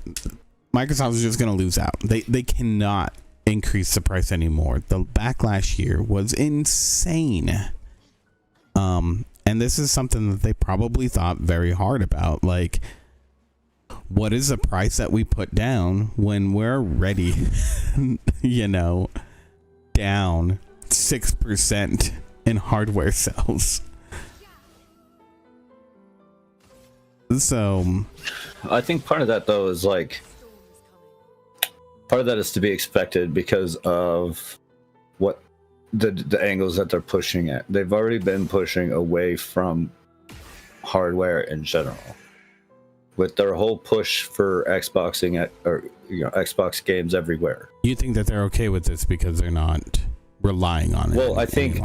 Microsoft is just going to lose out. They cannot increase the price anymore. The backlash here was insane. And this is something that they probably thought very hard about. Like, what is the price that we put down when we're already, down 6% in hardware sales? So I think part of that, though, is like part of that is to be expected because of what the angles that they're pushing at. They've already been pushing away from hardware in general with their whole push for Xboxing or Xbox games everywhere. You think that they're okay with this because they're not relying on it? Well, I think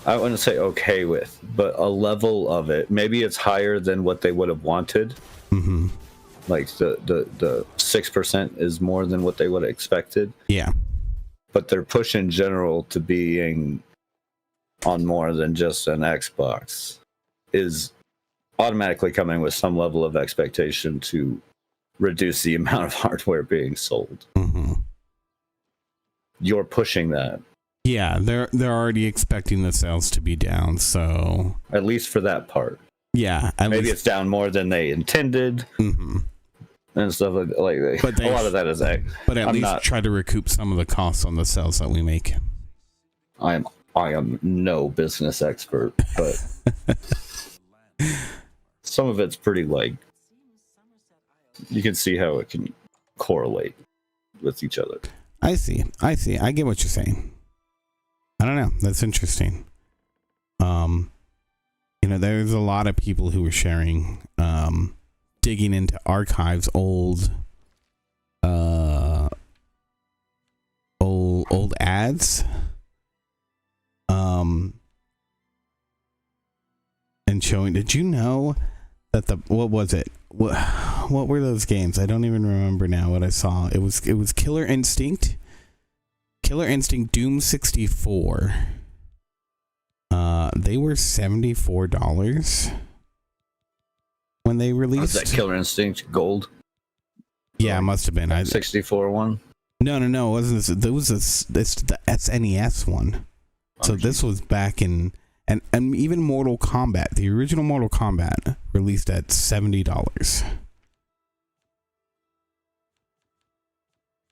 I wouldn't say okay with, but a level of it. Maybe it's higher than what they would have wanted. Mm-hmm. Like the 6% is more than what they would have expected. Yeah. But they're pushing general to being on more than just an Xbox. is automatically coming with some level of expectation to reduce the amount of hardware being sold. Mm-hmm. You're pushing that. Yeah, they're already expecting the sales to be down, so at least for that part. Yeah, maybe it's down more than they intended, and stuff like that. But a lot of that is that. But at least try to recoup some of the costs on the sales that we make. I am no business expert, but some of it's pretty like you can see how it can correlate with each other. I see. I get what you're saying. I don't know. That's interesting. There's a lot of people who are sharing, digging into archives, old ads, and showing. Did you know that what was it? What were those games? I don't even remember now what I saw. It was Killer Instinct Doom 64. They were $74 when they released. Was that Killer Instinct Gold? Yeah, it must have been. 64 one? No, it wasn't. There was the SNES one. So this was back in, and even Mortal Kombat, the original Mortal Kombat, released at $70.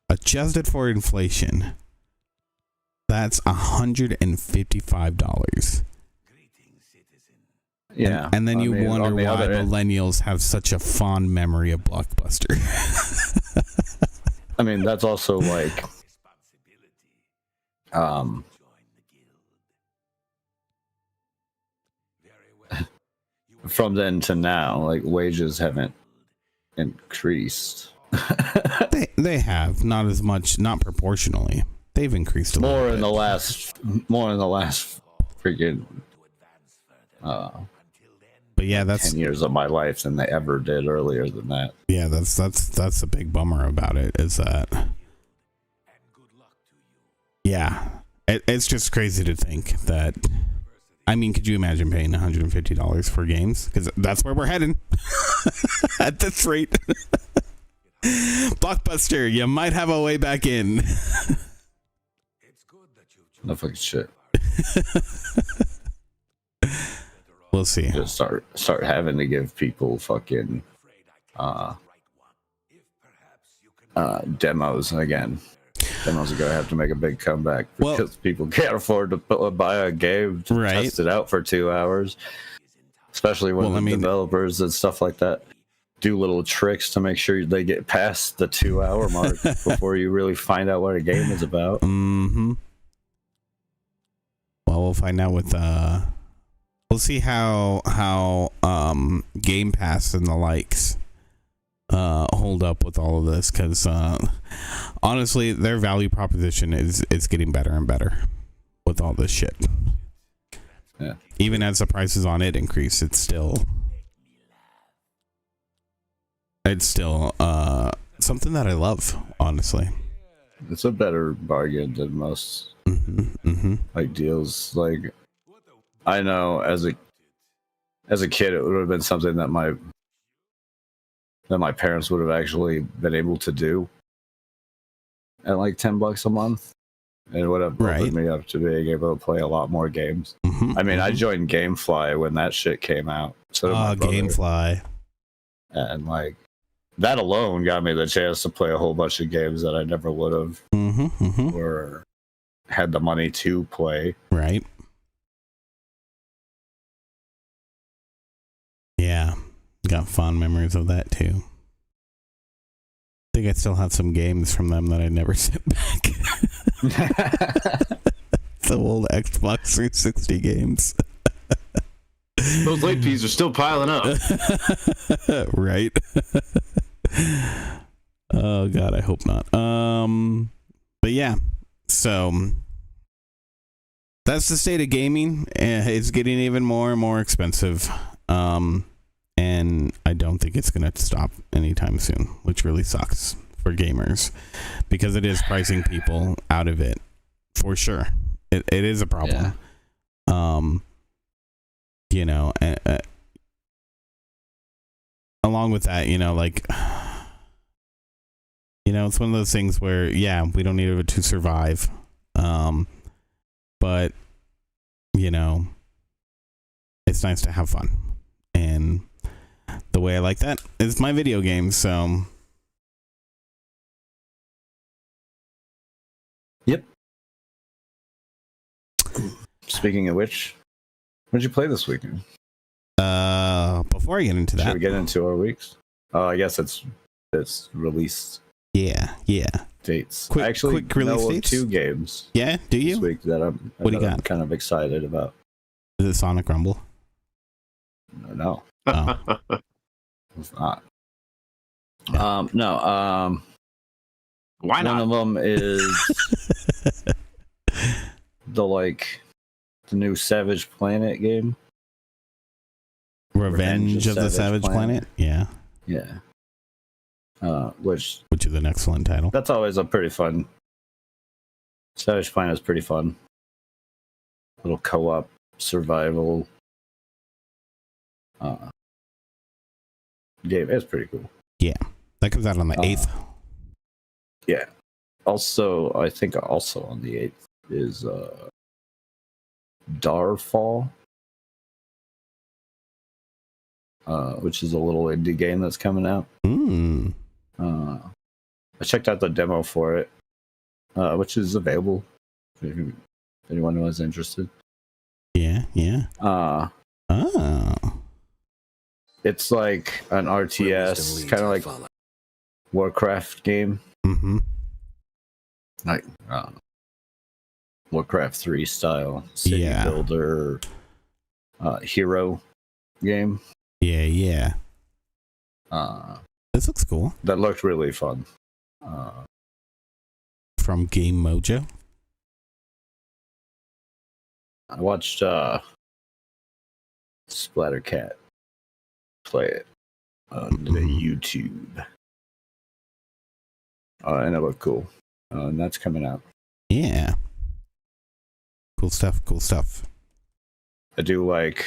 Adjusted for inflation, that's $155. Yeah, and then you wonder why millennials have such a fond memory of Blockbuster. I mean, that's also like, from then to now, like wages haven't increased. they have, not as much, not proportionally. They've increased a little bit. More in the last freaking but yeah, that's 10 years of my life than they ever did earlier than that. Yeah, that's a big bummer about it, is that it's just crazy to think that. I mean, could you imagine paying $150 for games? Because that's where we're heading at this rate. Blockbuster, you might have a way back in. No fucking shit. We'll see. Just start having to give people fucking demos again. Demos are gonna have to make a big comeback because people can't afford to buy a game to test it out for 2 hours. Especially when developers and stuff like that do little tricks to make sure they get past the 2 hour mark before you really find out what a game is about. Mm-hmm. Well, we'll find out with we'll see how Game Pass and the likes hold up with all of this, because honestly, their value proposition is getting better and better with all this shit. Yeah. Even as the prices on it increase, it's still something that I love, honestly. It's a better bargain than most like deals. Like, I know as a kid, it would have been something that my parents would have actually been able to do at like $10 a month. And it would have opened me up to being able to play a lot more games. I mean, I joined GameFly when that shit came out. So GameFly. And like that alone got me the chance to play a whole bunch of games that I never would have or had the money to play. Right. Yeah. Got fond memories of that too. I think I still have some games from them that I never sent back. The old Xbox 360 games. Those late fees are still piling up. Right. Oh God, I hope not. But yeah, so that's the state of gaming. It's getting even more and more expensive. And I don't think it's going to stop anytime soon, which really sucks for gamers, because it is pricing people out of it for sure. It is a problem. Yeah. along with that, like, it's one of those things where, yeah, we don't need it to survive. But, it's nice to have fun. And the way I like that is my video games, so. Yep. Speaking of which, what did you play this weekend? Before I get into that, should we get into our weeks? I guess it's released. Yeah. Dates. Quick Actually, release know dates? 2 games. Yeah, do you? This week that What do you got? I'm kind of excited about. Is it Sonic Rumble? No, Oh. it's not. Yeah. No. Why not? One of them is the new Savage Planet game. Revenge of the Savage Planet? Yeah. Yeah. Which is an excellent title. that's always a pretty fun. Savage Planet is pretty fun. Little co-op survival game. It's pretty cool. That comes out on the 8th. Yeah. Also, I think also on the 8th is Darfall, which is a little indie game that's coming out. I checked out the demo for it, which is available if anyone was interested. Yeah. Oh. It's like an RTS, kind of like Warcraft game. Mm-hmm. Like Warcraft 3 style city builder hero game. Yeah. This looks cool. That looked really fun. From Game Mojo. I watched Splattercat play it on the YouTube. And it looked cool. And that's coming out. Yeah. Cool stuff. I do like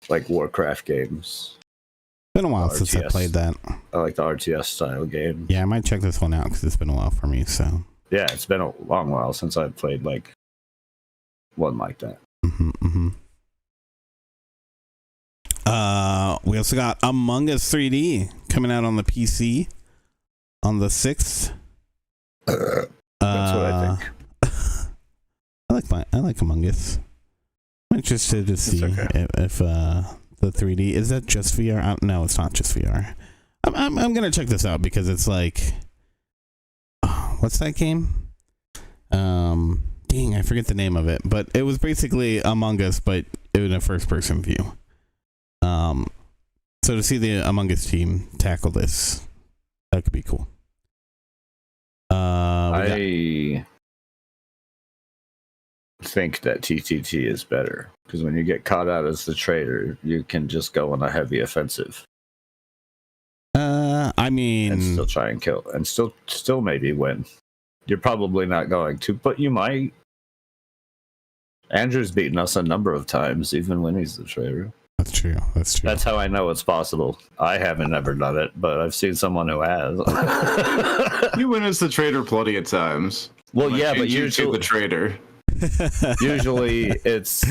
Warcraft games. Been a while since I played that. I like the RTS style game. Yeah, I might check this one out because it's been a while for me. So yeah, it's been a long while since I've played one like that. We also got Among Us 3D coming out on the PC on the 6th. That's what I think. I like Among Us. I'm interested to see if the 3D is that just VR? No, it's not just VR. I'm gonna check this out because it's like, what's that game? Dang, I forget the name of it, but it was basically Among Us, but in a first-person view. So to see the Among Us team tackle this, that could be cool. I think that TTT is better because when you get caught out as the traitor, you can just go on a heavy offensive. I mean, and still try and kill, and still maybe win. You're probably not going to, but you might. Andrew's beaten us a number of times, even when he's the traitor. That's true. That's how I know it's possible. I haven't ever done it, but I've seen someone who has. You win as the traitor plenty of times. Well, yeah, but usually the traitor. usually it's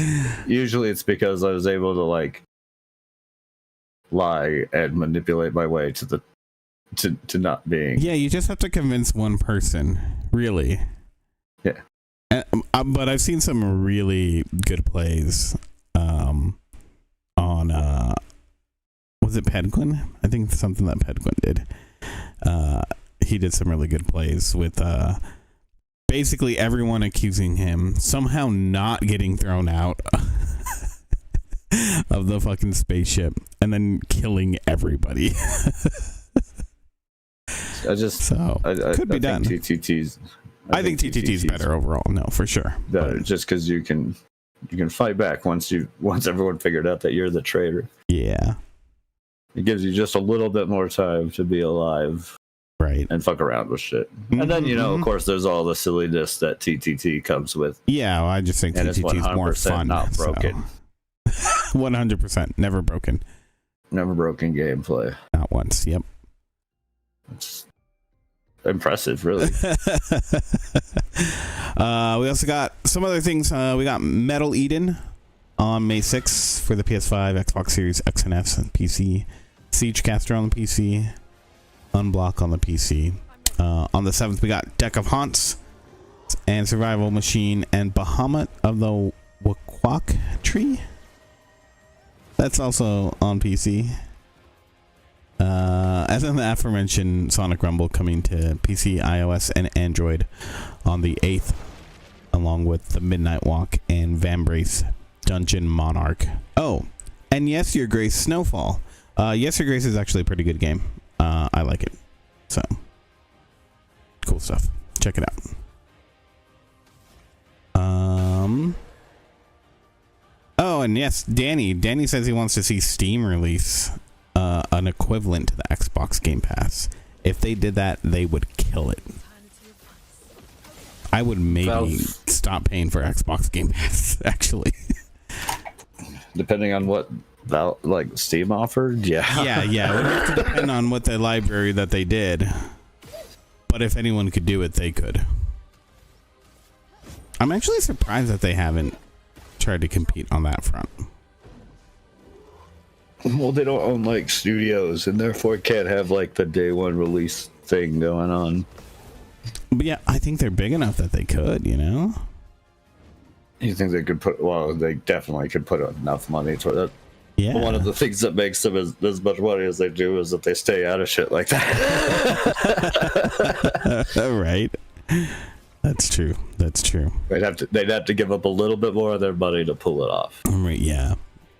because I was able to lie and manipulate my way to not being. Yeah, you just have to convince one person, really. Yeah. But I've seen some really good plays on was it Pedguin? I think something that Pedguin did. He did some really good plays with basically everyone accusing him somehow not getting thrown out of the fucking spaceship and then killing everybody. Could be done. I think TTT's better overall. No, for sure. Better, just because you can fight back once everyone figured out that you're the traitor. Yeah. It gives you just a little bit more time to be alive. Right. And fuck around with shit. And then, of course, there's all the silliness that TTT comes with. Yeah, well, I just think TTT is more fun. Not broken. So. 100%. Never broken. Never broken gameplay. Not once. Yep. It's impressive, really. We also got some other things. We got Metal Eden on May 6th for the PS5, Xbox Series X and S, and PC. Siegecaster on the PC. Unblock on the PC. On the 7th, we got Deck of Haunts and Survival Machine and Bahamut of the Wakwak Tree. That's also on PC. As in the aforementioned Sonic Rumble coming to PC, iOS, and Android on the 8th, along with the Midnight Walk and Vambrace Dungeon Monarch. Oh, and Yes, Your Grace Snowfall. Yes, Your Grace is actually a pretty good game. I like it. So, cool stuff. Check it out. Oh, and yes, Danny says he wants to see Steam release an equivalent to the Xbox Game Pass. If they did that, they would kill it. I would maybe stop paying for Xbox Game Pass, actually. Depending on what like Steam offered, yeah. Yeah. It would have to depend on what the library that they did. But if anyone could do it, they could. I'm actually surprised that they haven't tried to compete on that front. Well, they don't own like studios, and therefore can't have like the day one release thing going on. But yeah, I think they're big enough that they could, you know? You think they could put? Well, they definitely could put enough money toward it. Yeah. One of the things that makes them as much money as they do is that they stay out of shit like that. Right. That's true. They'd have to give up a little bit more of their money to pull it off. Right. Yeah.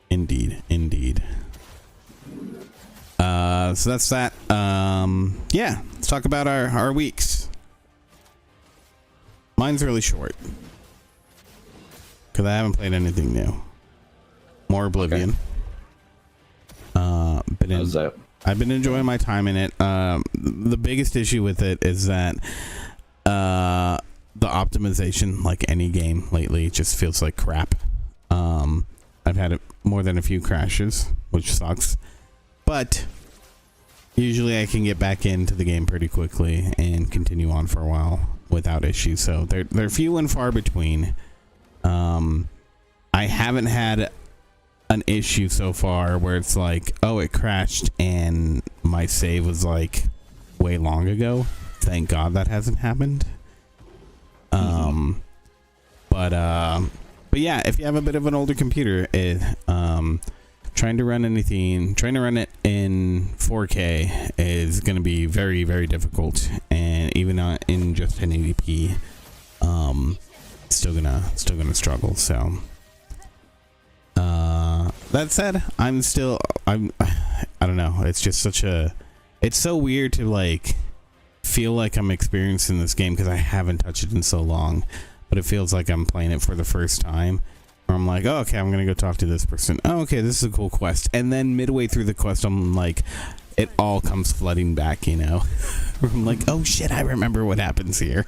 Indeed. So that's that. Yeah. Let's talk about our weeks. Mine's really short because I haven't played anything new. More Oblivion. How's that? I've been enjoying my time in it. The biggest issue with it is that the optimization, like any game lately, just feels like crap. I've had more than a few crashes, which sucks. But usually I can get back into the game pretty quickly and continue on for a while without issues. So they're few and far between. I haven't had an issue so far where it's like, oh, it crashed and my save was like way long ago. Thank God that hasn't happened. But yeah, if you have a bit of an older computer, trying to run it in 4K is going to be very, very difficult, and even in just 1080p, still gonna struggle. So, that said, I don't know. It's just it's so weird to like feel like I'm experiencing this game because I haven't touched it in so long, but it feels like I'm playing it for the first time. Or I'm like, oh, okay, I'm gonna go talk to this person. Oh, okay, this is a cool quest. And then midway through the quest, I'm like, it all comes flooding back, you know. I'm like, oh shit, I remember what happens here.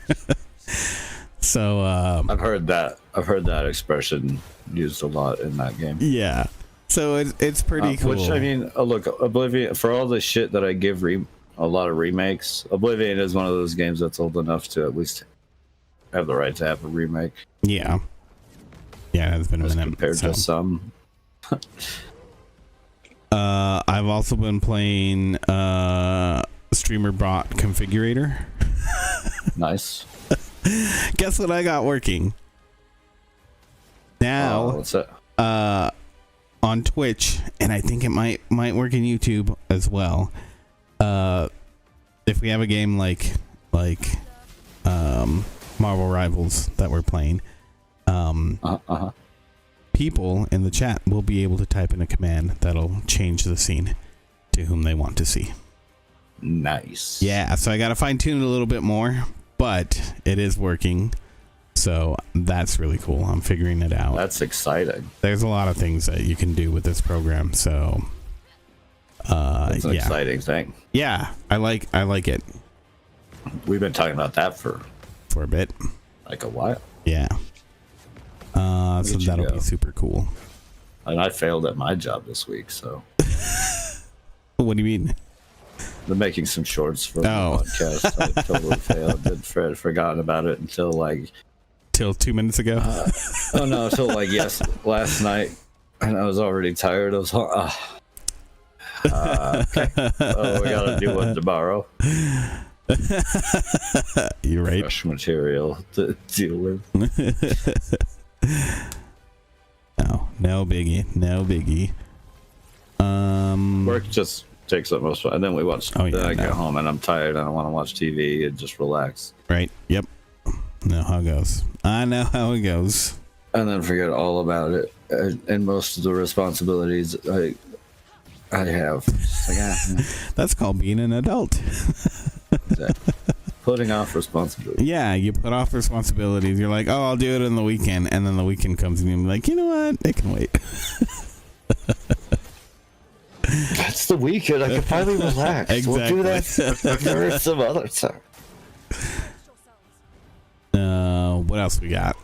So I've heard that expression used a lot in that game. Yeah. So it's pretty cool. Which, I mean, look, Oblivion, for all the shit that I give a lot of remakes, Oblivion is one of those games that's old enough to at least have the right to have a remake. Yeah. Yeah, it's been a minute. Compared to some. I've also been playing Streamer Bot Configurator. Nice. Guess what I got working? Now, what's that? On Twitch, and I think it might work in YouTube as well. If we have a game like Marvel Rivals that we're playing, people in the chat will be able to type in a command that'll change the scene to whom they want to see. Nice. Yeah, so I gotta fine tune it a little bit more, but it is working. So that's really cool. I'm figuring it out. That's exciting. There's a lot of things that you can do with this program. So that's an exciting thing. Yeah, I like it. We've been talking about that for a bit. Like a while. Yeah. So that'll be super cool. And I failed at my job this week, so What do you mean? The making some shorts for the podcast. I totally failed. I'd forgotten about it until till 2 minutes ago. Until last night, and I was already tired. I was like, okay. We gotta do one tomorrow. You're right. Fresh material to deal with. No biggie. Work just takes up most of it. And then we watch. I get home and I'm tired. I don't want to watch TV and just relax. Right. Yep. Know how it goes. I know how it goes. And then forget all about it. And most of the responsibilities I have. That's called being an adult. Exactly. Putting off responsibilities. Yeah, you put off responsibilities. You're like, oh, I'll do it on the weekend. And then the weekend comes and you're like, you know what? It can wait. That's the weekend. I can finally relax. Exactly. We'll do that some other time. What else we got?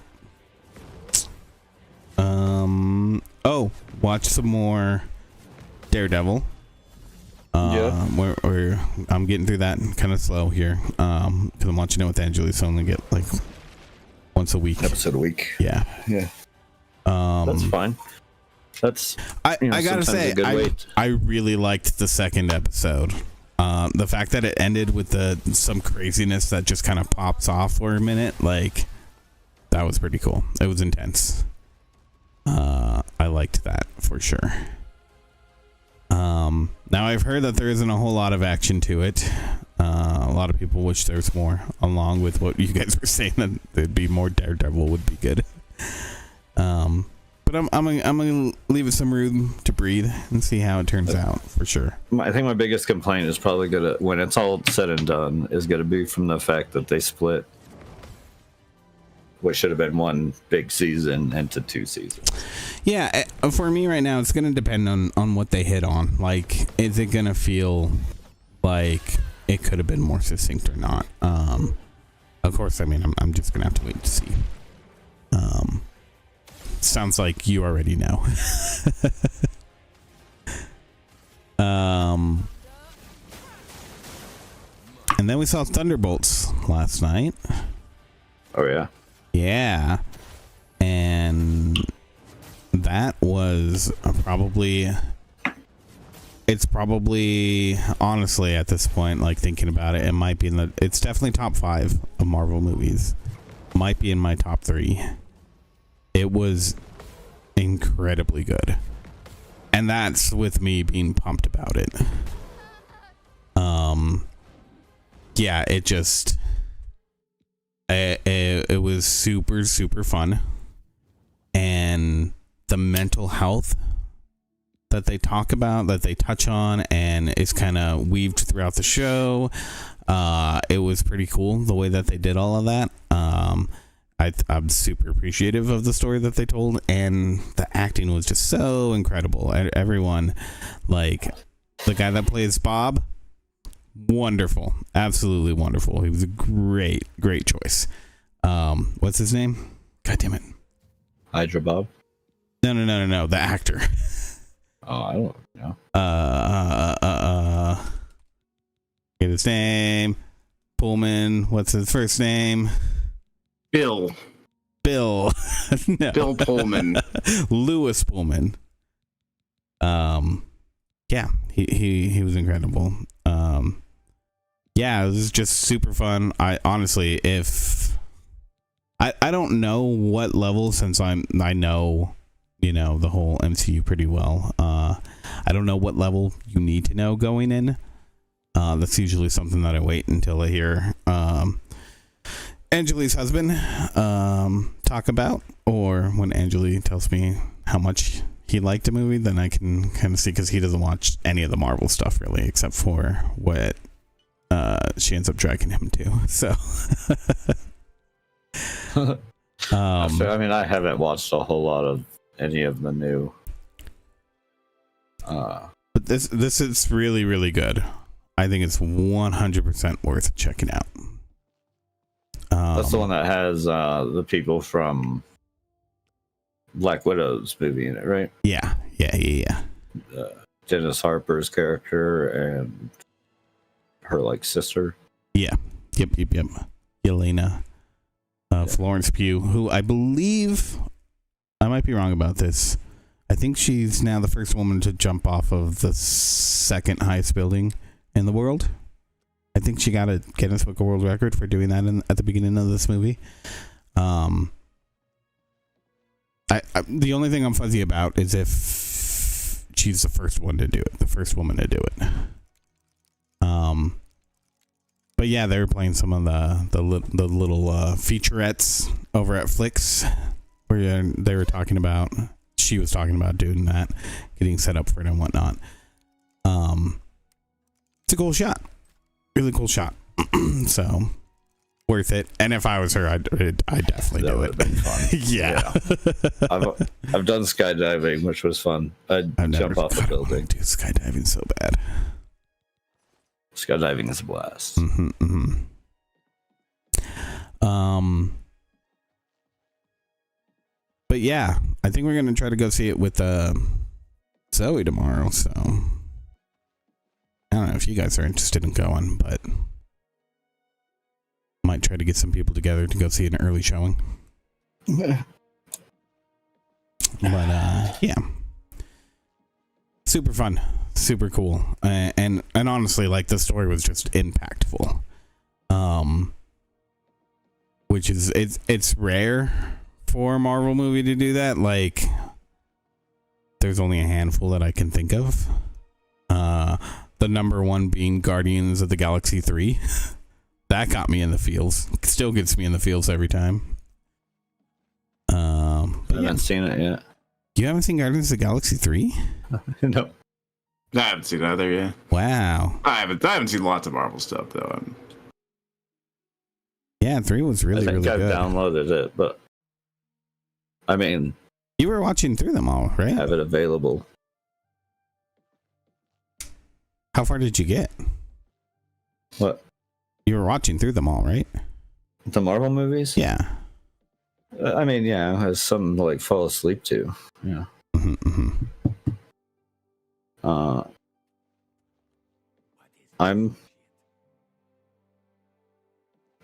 Watch some more Daredevil. I'm getting through that kind of slow here. Because I'm watching it with Angela, so I only get like once a week. Episode a week. Yeah. That's fine. I gotta say, I really liked the second episode. The fact that it ended with some craziness that just kind of pops off for a minute, like that was pretty cool. It was intense. I liked that for sure. Now I've heard that there isn't a whole lot of action to it. A lot of people wish there's more, along with what you guys were saying that there'd be more Daredevil would be good. But I'm gonna leave it some room to breathe and see how it turns out for sure. I think my biggest complaint is probably when it's all said and done, is gonna be from the fact that they split what should have been one big season into 2 seasons. Yeah, for me right now, it's gonna depend on what they hit on. Like, is it gonna feel like it could have been more succinct or not? Of course, I mean, I'm just gonna have to wait to see. Sounds like you already know. And then we saw Thunderbolts last night. Oh yeah. Yeah. And that was it's probably honestly at this point, like thinking about it, it's definitely top 5 of Marvel movies. Might be in my top 3. It was incredibly good. And that's with me being pumped about it. Yeah, it was super, super fun. And the mental health that they talk about, that they touch on, and is kind of weaved throughout the show. It was pretty cool the way that they did all of that. I'm super appreciative of the story that they told, and the acting was just so incredible. Everyone, like the guy that plays Bob, wonderful, absolutely wonderful. He was a great choice. What's his name? God damn it. Hydra Bob? No, the actor. Oh, I don't know. Get his name. Pullman. What's his first name? Bill. No. Bill Pullman. Lewis Pullman. Yeah, he was incredible. Yeah, it was just super fun. I honestly, I don't know what level, since I know, the whole MCU pretty well. I don't know what level you need to know going in. That's usually something that I wait until I hear Angeli's husband talk about, or when Angeli tells me how much he liked a movie, then I can kind of see, because he doesn't watch any of the Marvel stuff really, except for what she ends up dragging him to. So I mean, I haven't watched a whole lot of any of the new but this is really, really good. I think it's 100% worth checking out. That's the one that has the people from Black Widow's movie in it, right? Yeah. Dennis Harper's character and her like sister. Yeah. Yep. Yelena. Florence Pugh, who I believe, I might be wrong about this. I think she's now the first woman to jump off of the second highest building in the world. I think she got a Guinness Book of World Record for doing that at the beginning of this movie. The only thing I'm fuzzy about is if she's the first one to do it, the first woman to do it. But yeah, they were playing some of the little featurettes over at Flicks, where they were talking about. She was talking about doing that, getting set up for it and whatnot. It's a cool shot, really cool shot. So worth it. And if I was her, I'd definitely do it. Been fun. Yeah. I've done skydiving, which was fun. I'd jump off the building. Do skydiving so bad. Skydiving is a blast. But yeah, I think we're gonna try to go see it with Zoe tomorrow. So I don't know if you guys are interested in going, but might try to get some people together to go see an early showing. But yeah, super fun, super cool, and honestly, like, the story was just impactful. Which is it's rare for a Marvel movie to do that. Like, there's only a handful that I can think of. The number one being Guardians of the Galaxy 3. That got me in the feels. Still gets me in the feels every time. I haven't seen it yet. You haven't seen Guardians of the Galaxy 3? No. I haven't seen either yet. Wow. I haven't seen lots of Marvel stuff though. Yeah, 3 was really, really good. I've downloaded it, but I mean, you were watching through them all, right? Have it available. How far did you get? What? You were watching through them all, right? The Marvel movies? Yeah. I mean, yeah, has some like fall asleep to. Yeah. I'm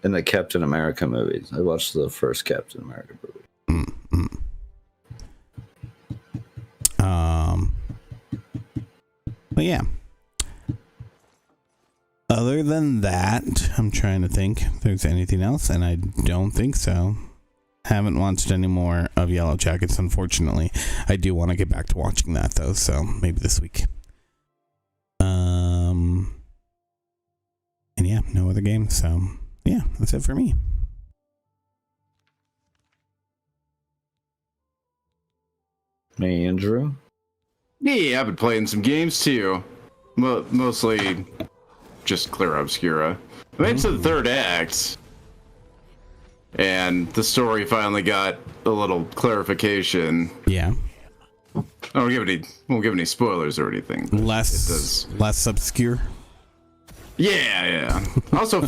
in the Captain America movies. I watched the first Captain America movie. But yeah. Other than that, I'm trying to think if there's anything else, and I don't think so. Haven't watched any more of Yellow Jackets, unfortunately. I do want to get back to watching that, though, so maybe this week. And yeah, no other games, so yeah, that's it for me. Me, Andrew? Yeah, I've been playing some games too. Mostly just Clara Obscura. I made it to the third act, and the story finally got a little clarification. Yeah. I won't give any spoilers or anything. Less obscure. Yeah. I also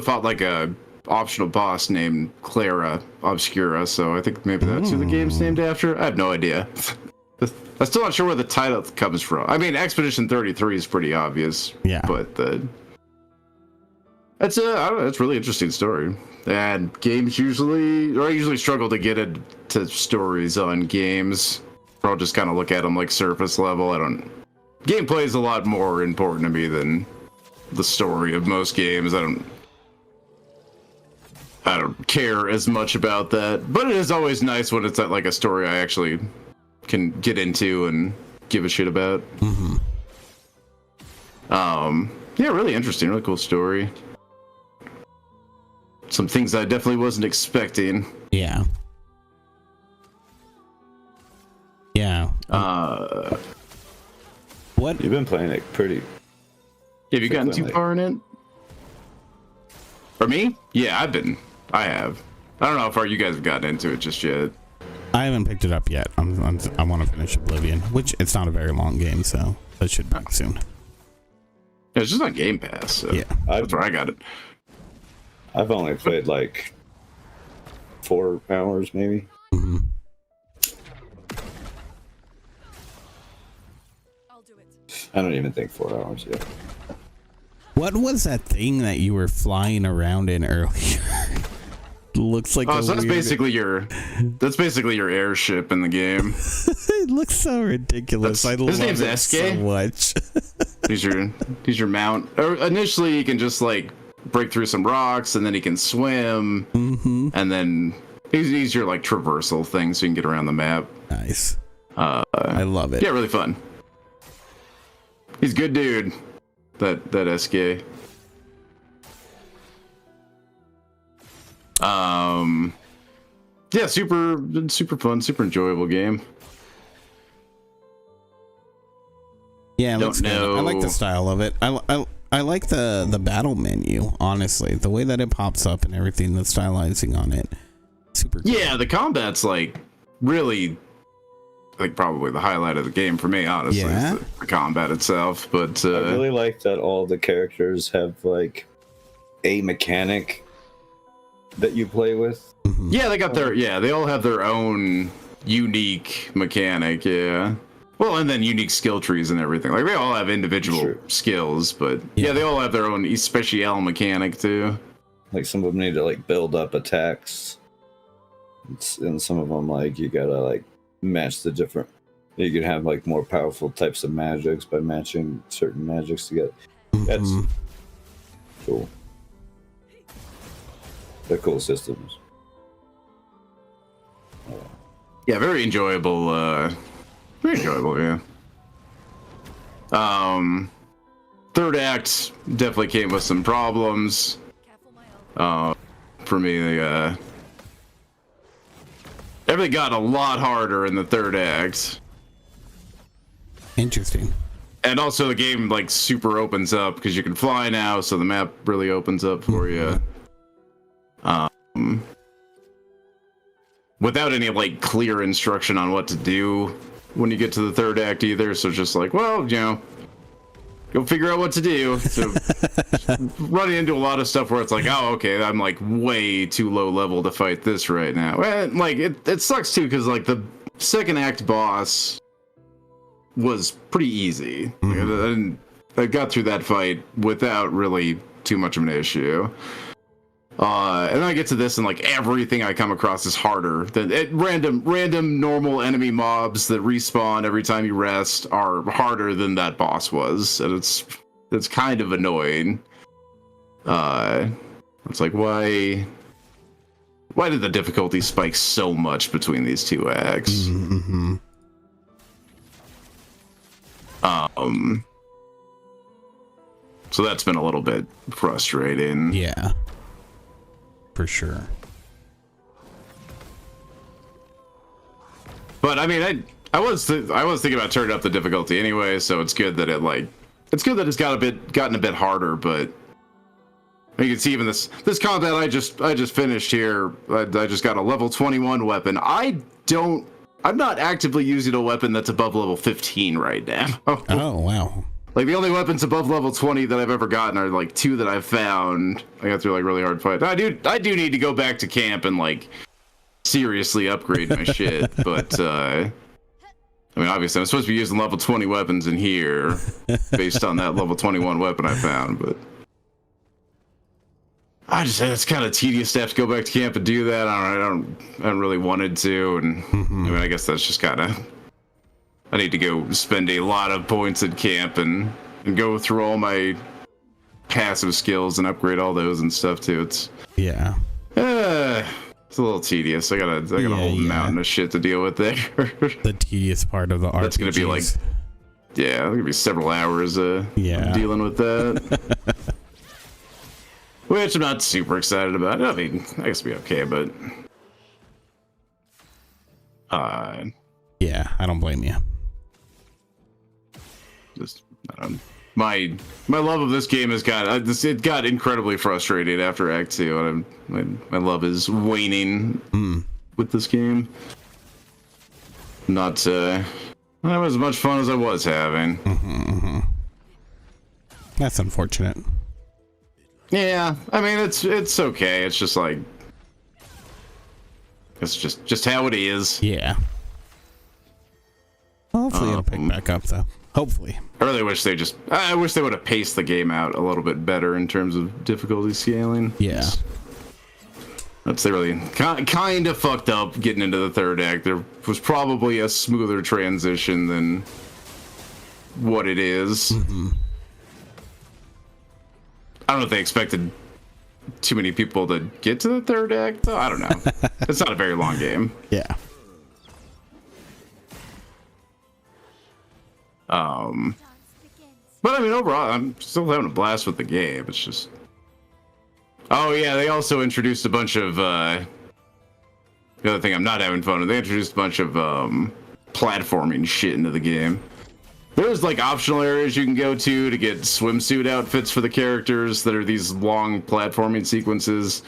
fought like a optional boss named Clara Obscura, so I think maybe that's who the game's named after. I have no idea. I'm still not sure where the title comes from. I mean, Expedition 33 is pretty obvious. Yeah. But it's a really interesting story. And I usually struggle to get into stories on games. I'll just kind of look at them like surface level. Gameplay is a lot more important to me than the story of most games. I don't care as much about that, but it is always nice when it's like a story I actually can get into and give a shit about. Yeah, really interesting, really cool story. Some things I definitely wasn't expecting. Yeah. What? You've been playing it pretty. Have you gotten too far in it? For me? Yeah, I have. I don't know how far you guys have gotten into it just yet. I haven't picked it up yet. I want to finish Oblivion, which it's not a very long game, so that should be soon. Yeah, it's just on Game Pass. So yeah, that's where I got it. I've only played like 4 hours, maybe. I'll do it. I don't even think 4 hours yet. What was that thing that you were flying around in earlier? Looks like so that's basically your airship in the game. It looks so ridiculous. I love his name's it SK? so much. He's your mount. Or initially, you can just like break through some rocks, and then he can swim, and then he's your like traversal thing, so you can get around the map. Nice. I love it. Yeah, really fun. He's a good dude. That SK. Yeah, super fun, super enjoyable game. Yeah, it looks good. I like the style of it. I like the battle menu, honestly. The way that it pops up and everything, the stylizing on it. Super cool. Yeah, the combat's like really like probably the highlight of the game for me, honestly. Yeah? Is the combat itself. But I really like that all the characters have like a mechanic that you play with. yeah, they all have their own unique mechanic, yeah. Well, and then unique skill trees and everything. Like they all have individual skills, but yeah, they all have their own special mechanic too. Like some of them need to like build up attacks, and some of them like you gotta like match the different. You can have like more powerful types of magics by matching certain magics together. That's cool. They're cool systems. Yeah, very enjoyable. Very enjoyable, yeah. Third act definitely came with some problems. For me, everything got a lot harder in the third act. Interesting. And also the game like super opens up because you can fly now, so the map really opens up for you. Without any like clear instruction on what to do when you get to the third act either, so just like, well, you know, go figure out what to do. So running into a lot of stuff where it's like, oh, okay, I'm like way too low level to fight this right now. And like it sucks too because like the second act boss was pretty easy. Like, I got through that fight without really too much of an issue. And then I get to this and like everything I come across is harder than random normal enemy mobs that respawn every time you rest are harder than that boss was, and it's kind of annoying. It's like why did the difficulty spike so much between these two acts? So that's been a little bit frustrating. Yeah. For sure. But I mean, I was thinking about turning up the difficulty anyway, so it's good that it's gotten a bit harder. But you can see even this combat I just finished here. I just got a level 21 weapon. I'm not actively using a weapon that's above level 15 right now. Oh wow. Like the only weapons above level 20 that I've ever gotten are like 2 that I've found. I got through like really hard fights. I do need to go back to camp and like seriously upgrade my shit. But I mean, obviously I'm supposed to be using level 20 weapons in here based on that level 21 weapon I found. But it's kind of tedious to have to go back to camp and do that. I don't really wanted to, and I mean, I guess that's just kind of. I need to go spend a lot of points at camp and go through all my passive skills and upgrade all those and stuff too. It's a little tedious. I got a whole mountain of shit to deal with there. The tedious part of the RPG. That's gonna be like, it's gonna be several hours dealing with that. Which I'm not super excited about. I mean, I guess it'll be okay, but yeah, I don't blame you. Just my love of this game has got incredibly frustrated after Act 2, and my love is waning with this game. Not as much fun as I was having. That's unfortunate. Yeah, I mean it's okay. It's just like it's just how it is. Yeah. Well, hopefully it'll pick back up though. Hopefully. I really wish I wish they would have paced the game out a little bit better in terms of difficulty scaling. Yeah. They really kind of fucked up getting into the third act. There was probably a smoother transition than what it is. Mm-hmm. I don't know if they expected too many people to get to the third act, though. I don't know. It's not a very long game. Yeah. But I mean, overall, I'm still having a blast with the game. It's just... Oh, yeah, they also introduced a bunch of, the other thing I'm not having fun with, they introduced a bunch of, platforming shit into the game. There's, like, optional areas you can go to get swimsuit outfits for the characters that are these long platforming sequences.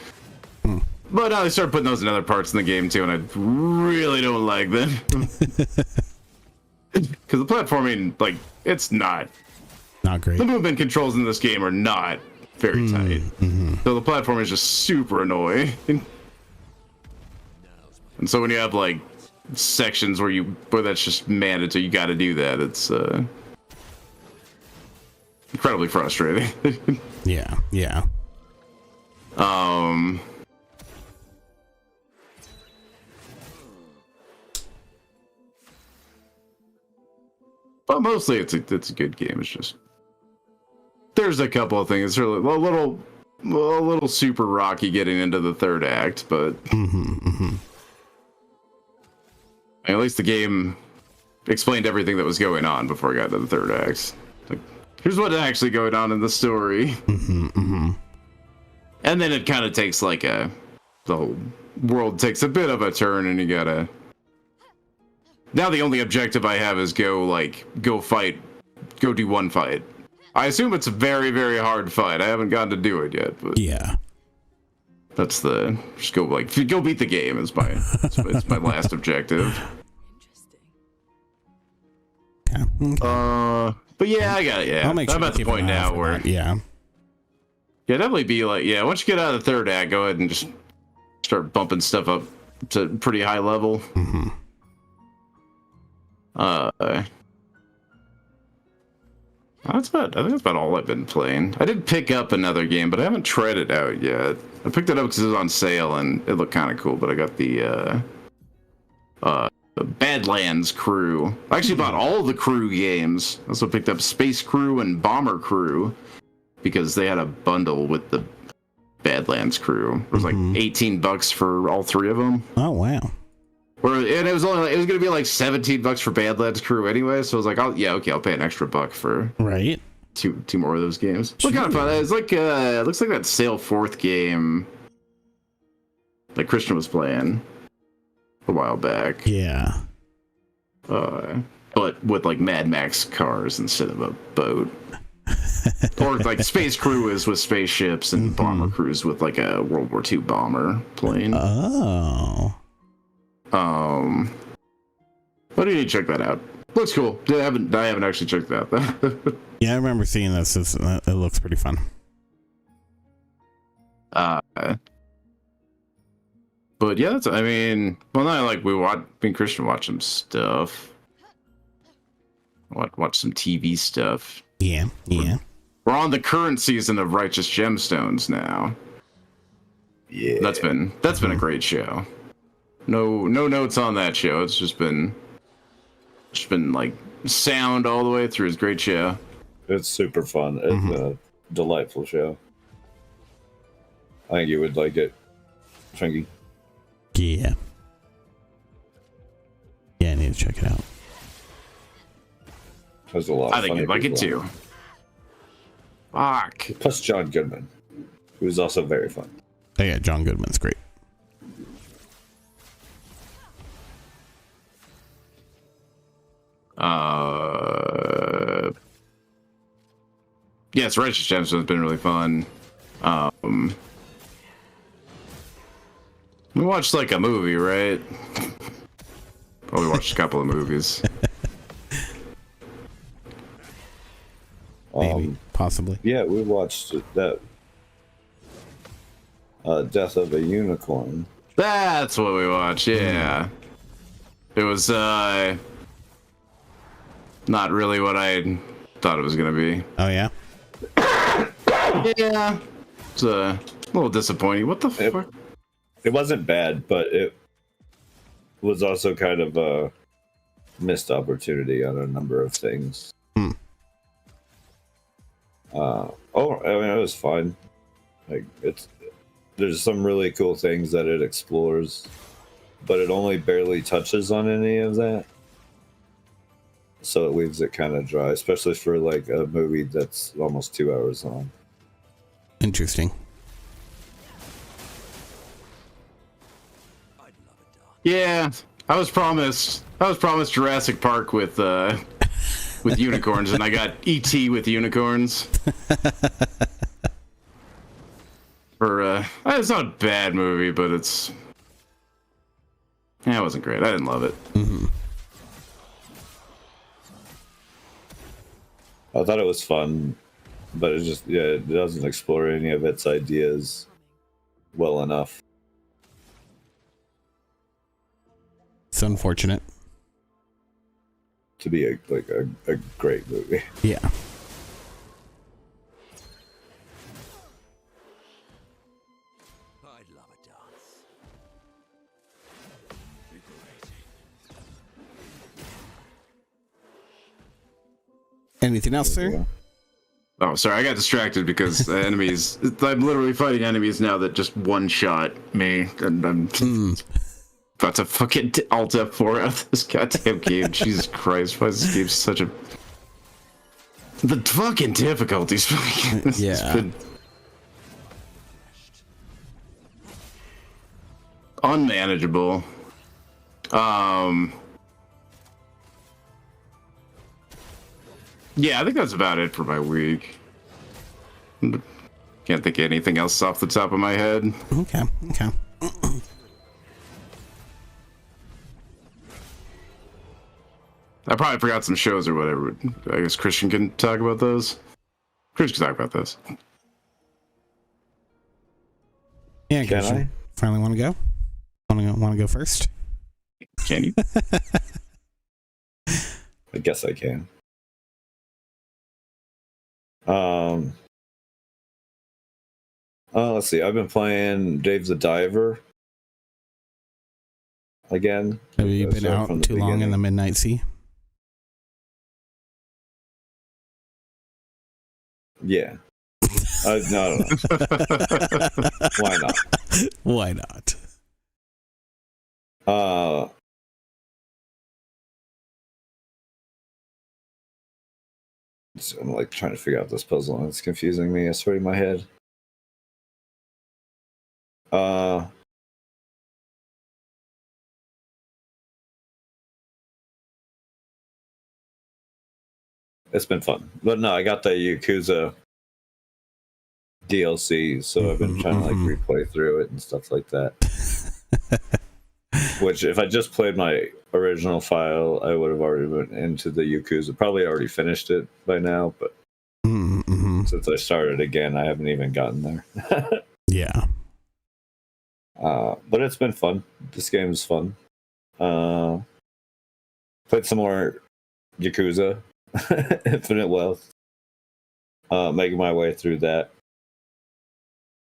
But now they started putting those in other parts in the game, too, and I really don't like them. Because the platforming, like, it's not great. The movement controls in this game are not very tight. Mm-hmm. So the platform is just super annoying. And so when you have, like, sections where that's just mandatory, you gotta do that, it's incredibly frustrating. Yeah. But mostly it's a good game. It's just there's a couple of things. It's really a little super rocky getting into the third act, but at least the game explained everything that was going on before I got to the third act. Like, here's what's actually going on in the story. And then it kind of takes like the whole world takes a bit of a turn, and you gotta. Now the only objective I have is go do one fight. I assume it's a very, very hard fight. I haven't gotten to do it yet, but yeah, that's just go beat the game is it's my last objective. Interesting. But yeah, I got it. Yeah, I'll make sure I'm at the point now where definitely be like, once you get out of the third act, go ahead and just start bumping stuff up to pretty high level. I think that's about all I've been playing. I did pick up another game, but I haven't tried it out yet. I picked it up because it was on sale and it looked kind of cool, but I got the Badlands Crew. I actually bought all the Crew games. I also picked up Space Crew and Bomber Crew because they had a bundle with the Badlands Crew. It was like $18 for all three of them. Oh wow. And it was gonna be like $17 for Badlands Crew anyway, so I was like, I'll pay an extra $1 for two more of those games. Look kind of fun. It's like it looks like that Sail Forth game that Christian was playing a while back. Yeah. But with like Mad Max cars instead of a boat. Or like Space Crew is with spaceships and Bomber Crew's with like a World War II bomber plane. Oh. But you need to check that out. Looks cool. I haven't actually checked that out. Yeah, I remember seeing this. It looks pretty fun. But yeah, not like me and Christian watch some stuff. Watch some TV stuff. Yeah. We're on the current season of Righteous Gemstones now. Yeah. That's been a great show. No notes on that show. It's just been like sound all the way through. It's a great show. It's super fun. It's a delightful show. I think you would like it, Fingy. Yeah. Yeah, I need to check it out. There's a lot. I think you'd like it too. Fuck. Plus John Goodman, who's also very fun. Oh yeah, John Goodman's great. Yes, Righteous Gemstones has been really fun. We watched like a movie, right? Probably watched a couple of movies. Maybe, possibly. Yeah, we watched that Death of a Unicorn. That's what we watched. Yeah, it was. not really what I thought it was gonna be. Oh yeah. Yeah, it's a little disappointing. What the fuck? It wasn't bad, but it was also kind of a missed opportunity on a number of things. I mean, it was fine. Like there's some really cool things that it explores, but it only barely touches on any of that. So it leaves it kind of dry, especially for like a movie that's almost 2 hours long. Interesting. Yeah, I was promised Jurassic Park with unicorns, and I got E.T. with unicorns. It's not a bad movie, but it wasn't great. I didn't love it. Mm-hmm. I thought it was fun, but it doesn't explore any of its ideas well enough. It's unfortunate. To be a great movie. Yeah. I'd love a dance. Anything else, sir? Oh, sorry, I got distracted because enemies. I'm literally fighting enemies now that just one shot me, and I'm about to fucking alt F4 out of this goddamn game. Jesus Christ, why is this game such a. The fucking difficulties. Yeah. Been unmanageable. Yeah, I think that's about it for my week. Can't think of anything else off the top of my head. Okay. I probably forgot some shows or whatever. I guess Christian can talk about those. Christian can talk about those. Yeah, Can Christian. I? Finally want to go? Want to go first? Can you? I guess I can. Let's see. I've been playing Dave the Diver again. Have you been out too long in the Midnight Sea? Yeah. No. Why not? Why not? So I'm like trying to figure out this puzzle and it's confusing me. It's already in my head. It's been fun. But no, I got the Yakuza DLC, so I've been trying to like replay through it and stuff like that. Which, if I just played my original file, I would have already went into the Yakuza. Probably already finished it by now, but since I started again, I haven't even gotten there. Yeah. But it's been fun. This game is fun. Played some more Yakuza Infinite Wealth. Making my way through that.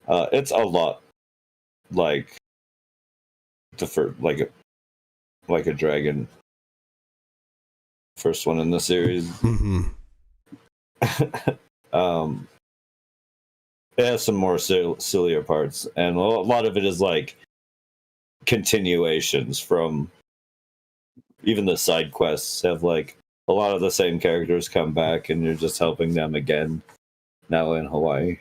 It's a lot like the first, like a dragon. First one in the series. It has some more sillier parts, and a lot of it is like continuations from even the side quests have like a lot of the same characters come back, and you're just helping them again now in Hawaii.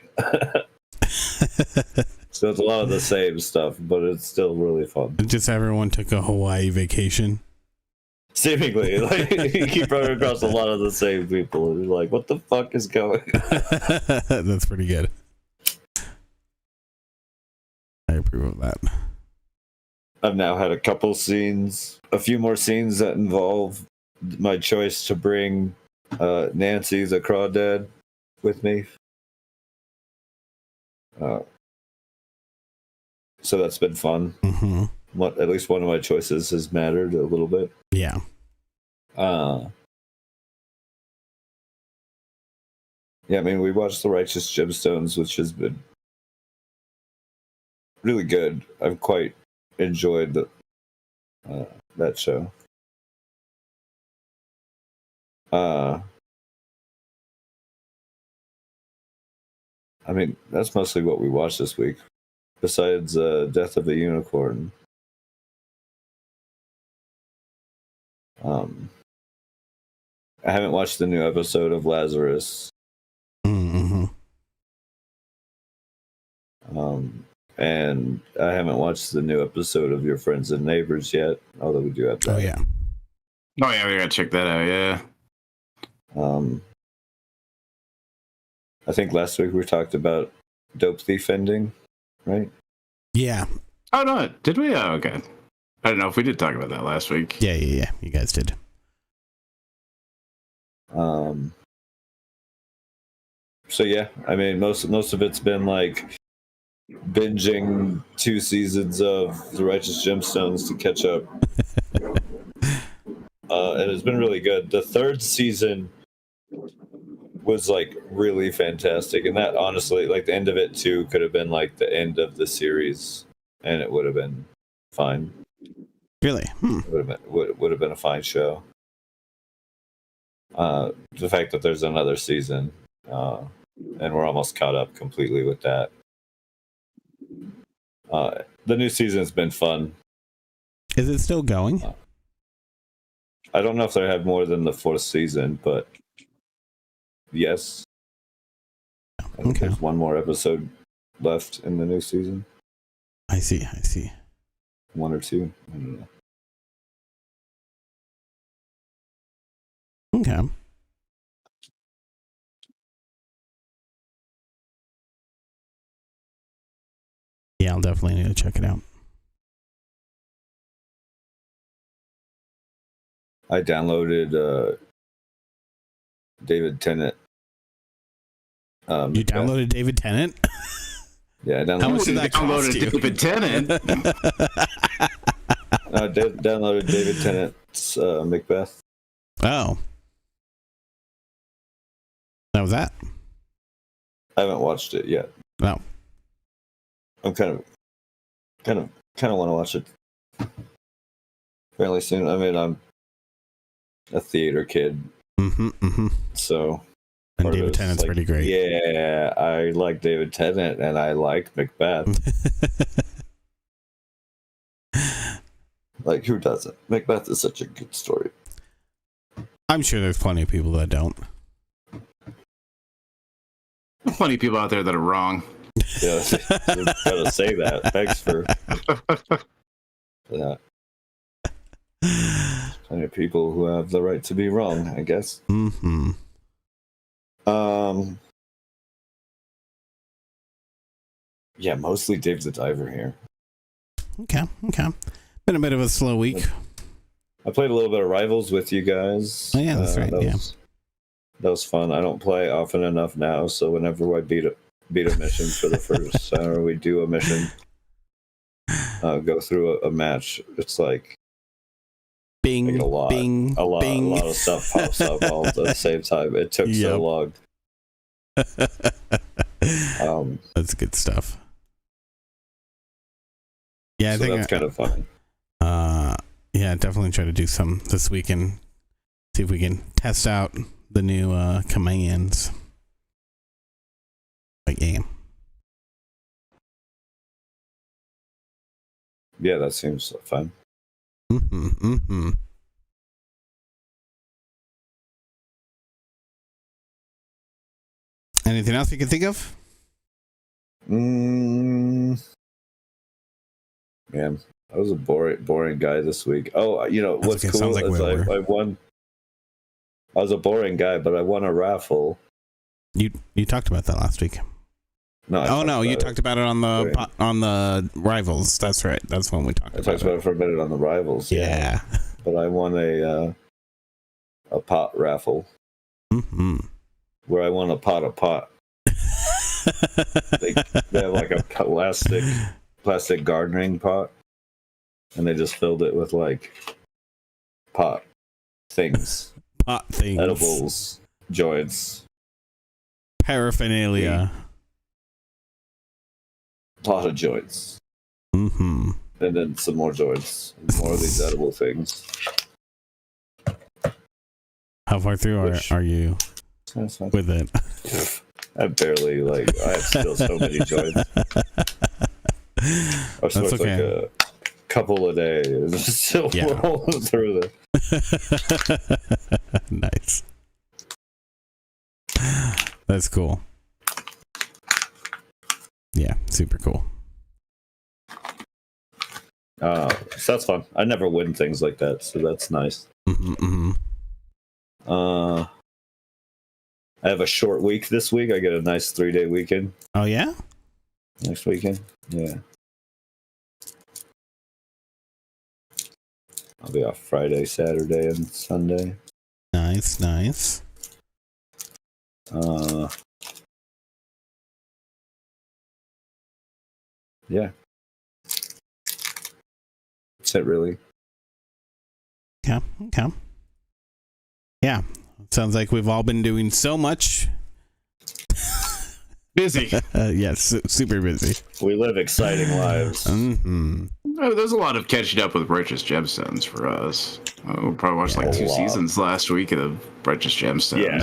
So it's a lot of the same stuff, but it's still really fun. Just everyone took a Hawaii vacation. Seemingly, like you keep running across a lot of the same people, and you're like, "What the fuck is going on?" That's pretty good. I approve of that. I've now had a few more scenes that involve my choice to bring Nancy the Crawdad with me. So that's been fun. At least one of my choices has mattered a little bit. Yeah. Yeah, I mean, we watched The Righteous Gemstones, which has been really good. I've quite enjoyed that show. I mean, that's mostly what we watched this week, besides Death of a Unicorn. I haven't watched the new episode of Lazarus. Mm-hmm. And I haven't watched the new episode of Your Friends and Neighbors yet, although we do have that. Oh yeah. Oh yeah, we gotta check that out. Yeah. I think last week we talked about Dope Thief ending, right? Yeah. Oh no, did we? Oh, okay. I don't know if we did talk about that last week. Yeah. You guys did. So yeah, I mean, most of it's been like binging 2 seasons of The Righteous Gemstones to catch up. And it's been really good. The 3rd season was like really fantastic, and that honestly, like the end of it too, could have been like the end of the series, and it would have been fine. Really? Would have been a fine show. The fact that there's another season, and we're almost caught up completely with that. The new season's been fun. Is it still going? I don't know if they have more than the 4th season, but yes. I think there's one more episode left in the new season. I see. 1 or 2. I don't know. Okay. Yeah, I'll definitely need to check it out. I downloaded David Tennant. You downloaded David Tennant? Yeah, I downloaded. How much did that cost you? David Tennant. I downloaded David Tennant's Macbeth. Oh. That was that? I haven't watched it yet. No. I'm kind of want to watch it fairly soon. I mean, I'm a theater kid, so. And David Tennant's like, pretty great. Yeah, I like David Tennant, and I like Macbeth. Like, who doesn't? Macbeth is such a good story. I'm sure there's plenty of people that don't. Plenty of people out there that are wrong. Yeah, you gotta say that. Thanks for that. Plenty of people who have the right to be wrong, I guess. Mm-hmm. Yeah, mostly Dave the Diver here. Okay. Been a bit of a slow week. I played a little bit of Rivals with you guys. Oh yeah, that's right. That was fun. I don't play often enough now, so whenever I beat a mission for the first, or we do a mission, go through a match, it's like bing, a lot of stuff pops up all at the same time. It took so long. That's good stuff. Yeah, I think that's kind of fun. Yeah, definitely try to do some this weekend. See if we can test out the new commands. Game. Yeah, that seems fun. Anything else you can think of? Man, I was a boring guy this week. Oh, you know what's cool Sounds like is I won. I was a boring guy, but I won a raffle. You talked about that last week. No. You talked about it on the Rivals. That's right. That's when we talked about it. I talked about it for a minute on the Rivals. Yeah. But I won a pot raffle. Where I won a pot of pot. They have like a plastic gardening pot, and they just filled it with like pot things, edibles, joints. paraphernalia. A lot of joints. Mm-hmm. And then some more joints. More of these edible things. How far through are you with it? I barely, I have still so many joints. I was That's okay. like a couple a day. Still rolling through them. Nice. That's cool. Yeah, super cool. So that's fun. I never win things like that, so that's nice. Mm-hmm. I have a short week this week. I get a nice 3-day weekend. Oh yeah? Next weekend? Yeah. I'll be off Friday, Saturday, and Sunday. Nice. Yeah. That's it, really. Okay. Yeah. Sounds like we've all been doing so much. Busy. Yes, super busy. We live exciting lives. Mm-hmm. Oh, there's a lot of catching up with Righteous Gemstones for us. We probably watched like 2 seasons last week of Righteous Gemstones. Yeah,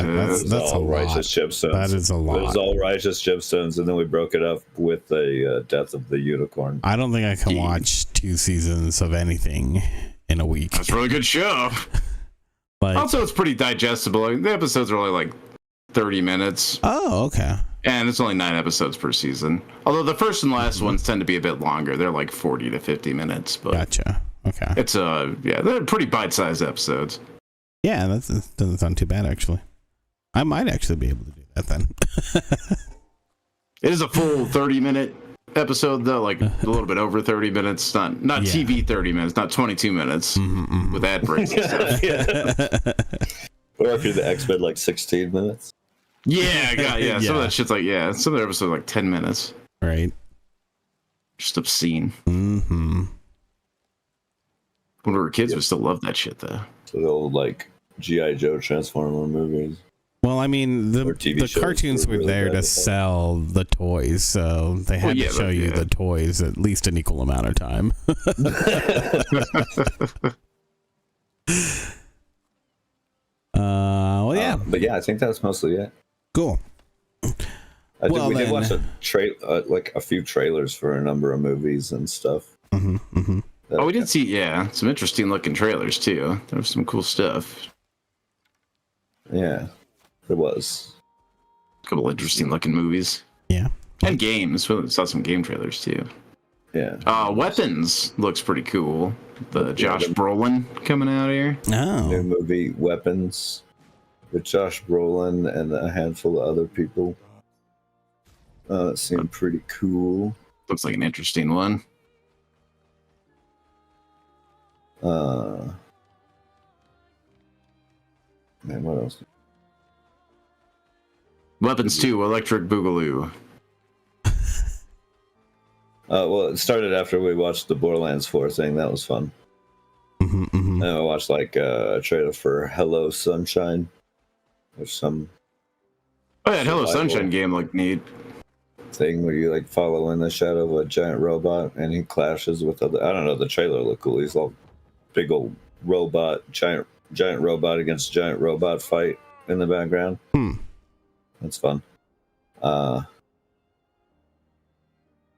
that's all a lot. Righteous Gemstones. That is a lot. It was all Righteous Gemstones, and then we broke it up with the Death of the Unicorn. I don't think I can watch 2 seasons of anything in a week. That's a really good show. Also, it's pretty digestible. The episodes are only like 30 minutes. Oh, okay. And it's only 9 episodes per season. Although the first and last ones tend to be a bit longer. They're like 40 to 50 minutes. But gotcha. Okay. It's they're pretty bite-sized episodes. Yeah, that doesn't sound too bad, actually. I might actually be able to do that then. It is a full 30-minute episode, though, like a little bit over 30 minutes. Not TV 30 minutes, not 22 minutes with ad breaks and stuff. Or if you're the X-Men, like 16 minutes. Yeah. Some of that shit's like, some of the episodes are like 10 minutes. Right. Just obscene. Mm-hmm. When we were kids, we still loved that shit, though. So the old, like, G.I. Joe Transformer movies. Well, I mean, the cartoons were there to sell the toys, so they had to show you the toys at least an equal amount of time. Well, yeah. But yeah, I think that's mostly it. Cool. I think we did watch a few trailers for a number of movies and stuff. Mm-hmm. We did see, some interesting looking trailers too. There was some cool stuff. Yeah, there was. A couple interesting looking movies. Yeah. And games. We saw some game trailers too. Yeah. Weapons looks pretty cool. The Josh Brolin coming out here. Oh. New movie Weapons with Josh Brolin and a handful of other people. It seemed pretty cool. Looks like an interesting one. Man, what else? Weapons 2, Electric Boogaloo. Well, it started after we watched the Borderlands 4 thing. That was fun. Mm-hmm. And I watched like a trailer for Hello Sunshine. There's some. Oh yeah, Hello Sunshine game looked neat. Thing where you like follow in the shadow of a giant robot and he clashes with other. I don't know. The trailer looked cool. He's all big old robot, giant robot against giant robot fight in the background. That's fun.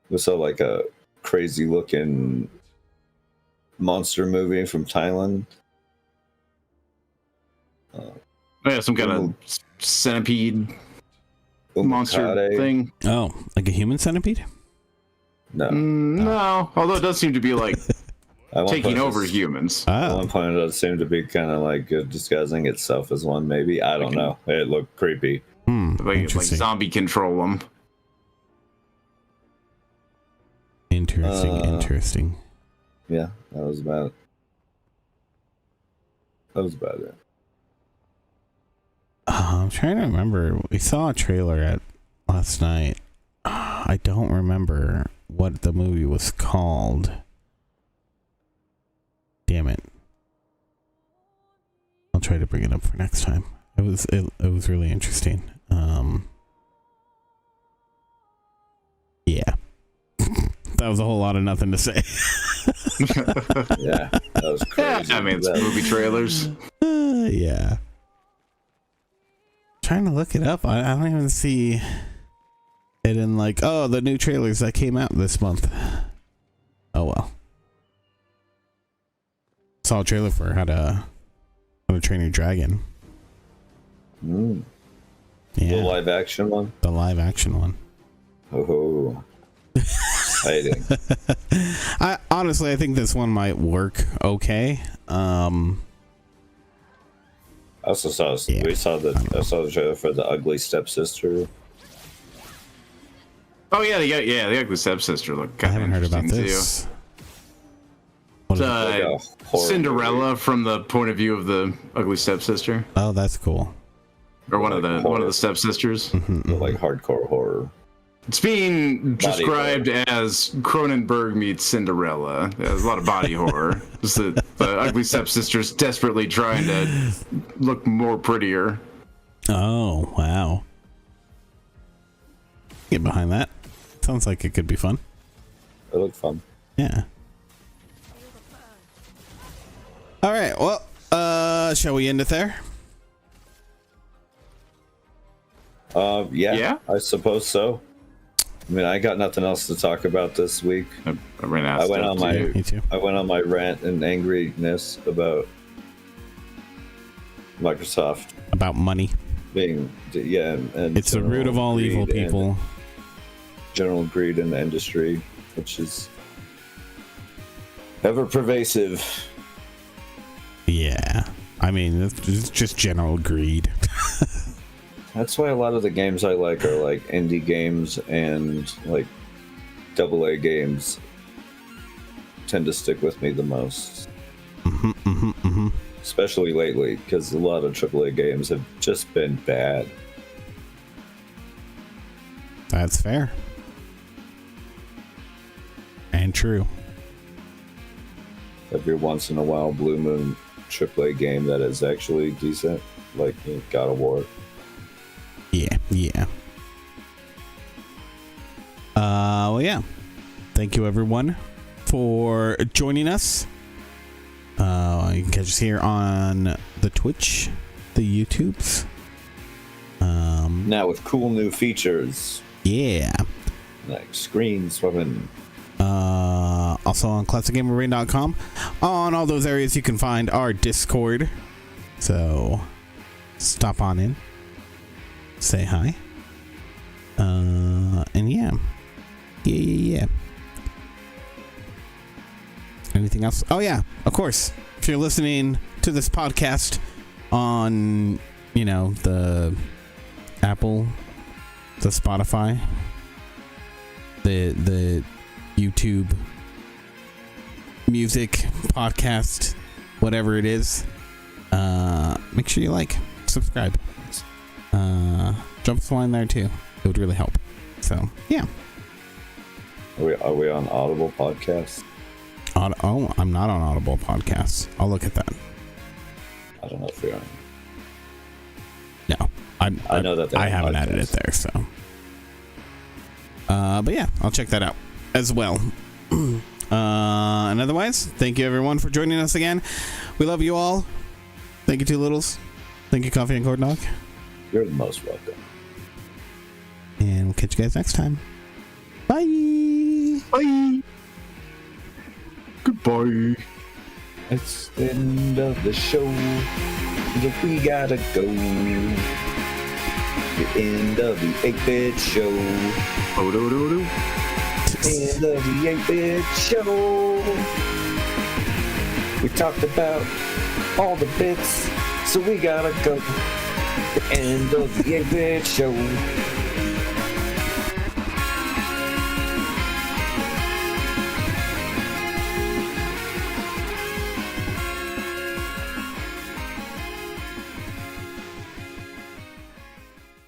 We saw like a crazy looking monster movie from Thailand. Some kind of centipede monster thing. Oh, like a human centipede? No. No. Although it does seem to be like taking over humans. At one point, it does seem to be kind of like disguising itself as one, maybe. I don't know. It looked creepy. Like zombie control them. Interesting. Yeah, that was about it. I'm trying to remember. We saw a trailer last night. I don't remember what the movie was called. Damn it. I'll try to bring it up for next time. It was really interesting. that was a whole lot of nothing to say. Yeah, that was crazy. Yeah, I mean, it's movie trailers. Yeah. Trying to look it up. I don't even see it in like, oh, the new trailers that came out this month. Oh well. Saw a trailer for How to Train Your Dragon. Mm. Yeah. The live action one? The live action one. Oh. Exciting. I honestly, I think this one might work okay. I also saw I saw the trailer for The Ugly Stepsister. Oh yeah, the Ugly Stepsister look. I haven't heard about this. What is it? Like Cinderella from the point of view of the Ugly Stepsister, Oh, that's cool. or one of the stepsisters. Like hardcore horror. It's being described as Cronenberg meets Cinderella. There's a lot of body horror. Just the Ugly Stepsisters desperately trying to look more prettier. Oh, wow. Get behind that. Sounds like it could be fun. It looked fun. Yeah. All right. Well, shall we end it there? Yeah, I suppose so. I mean, I got nothing else to talk about this week. I ran out. I went on my Me too. I went on my rant and angriness about Microsoft About money. being and It's the root of all evil, people. General greed in the industry, which is ever pervasive. Yeah. I mean, it's just general greed. That's why a lot of the games I like are like indie games and like AA games tend to stick with me the most. Especially lately, because a lot of AAA games have just been bad. That's fair. And true. Every once in a while, Blue Moon AAA game that is actually decent, like God of War. Yeah. Well, yeah. Thank you, everyone, for joining us. You can catch us here on the Twitch, the YouTubes. Now with cool new features, Yeah. like screen swapping. Also on ClassicGamerRain.com. On all those areas, you can find our Discord. So stop on in, say hi, and yeah. Anything else? Oh yeah, of course. If you're listening to this podcast on, the Apple, the Spotify, the YouTube, music, podcast, whatever it is, make sure you subscribe, drop us a line there too. It would really help. So yeah. Are we on Audible Podcasts? Oh, I'm not on Audible Podcasts. I'll look at that. I don't know if we are. No, I know that I haven't podcasts. added it there. So, but yeah, I'll check that out as well. And otherwise, thank you everyone for joining us again. We love you all. Thank you, Two Littles. Thank you, Coffee and Corn Dog. You're the most welcome. And we'll catch you guys next time. Bye. Bye. Goodbye. It's the end of the show. We gotta go. The end of the 8-bit show. Oh, do. End of the 8-bit show. We talked about all the bits, so we gotta go. The end of the 8-bit show.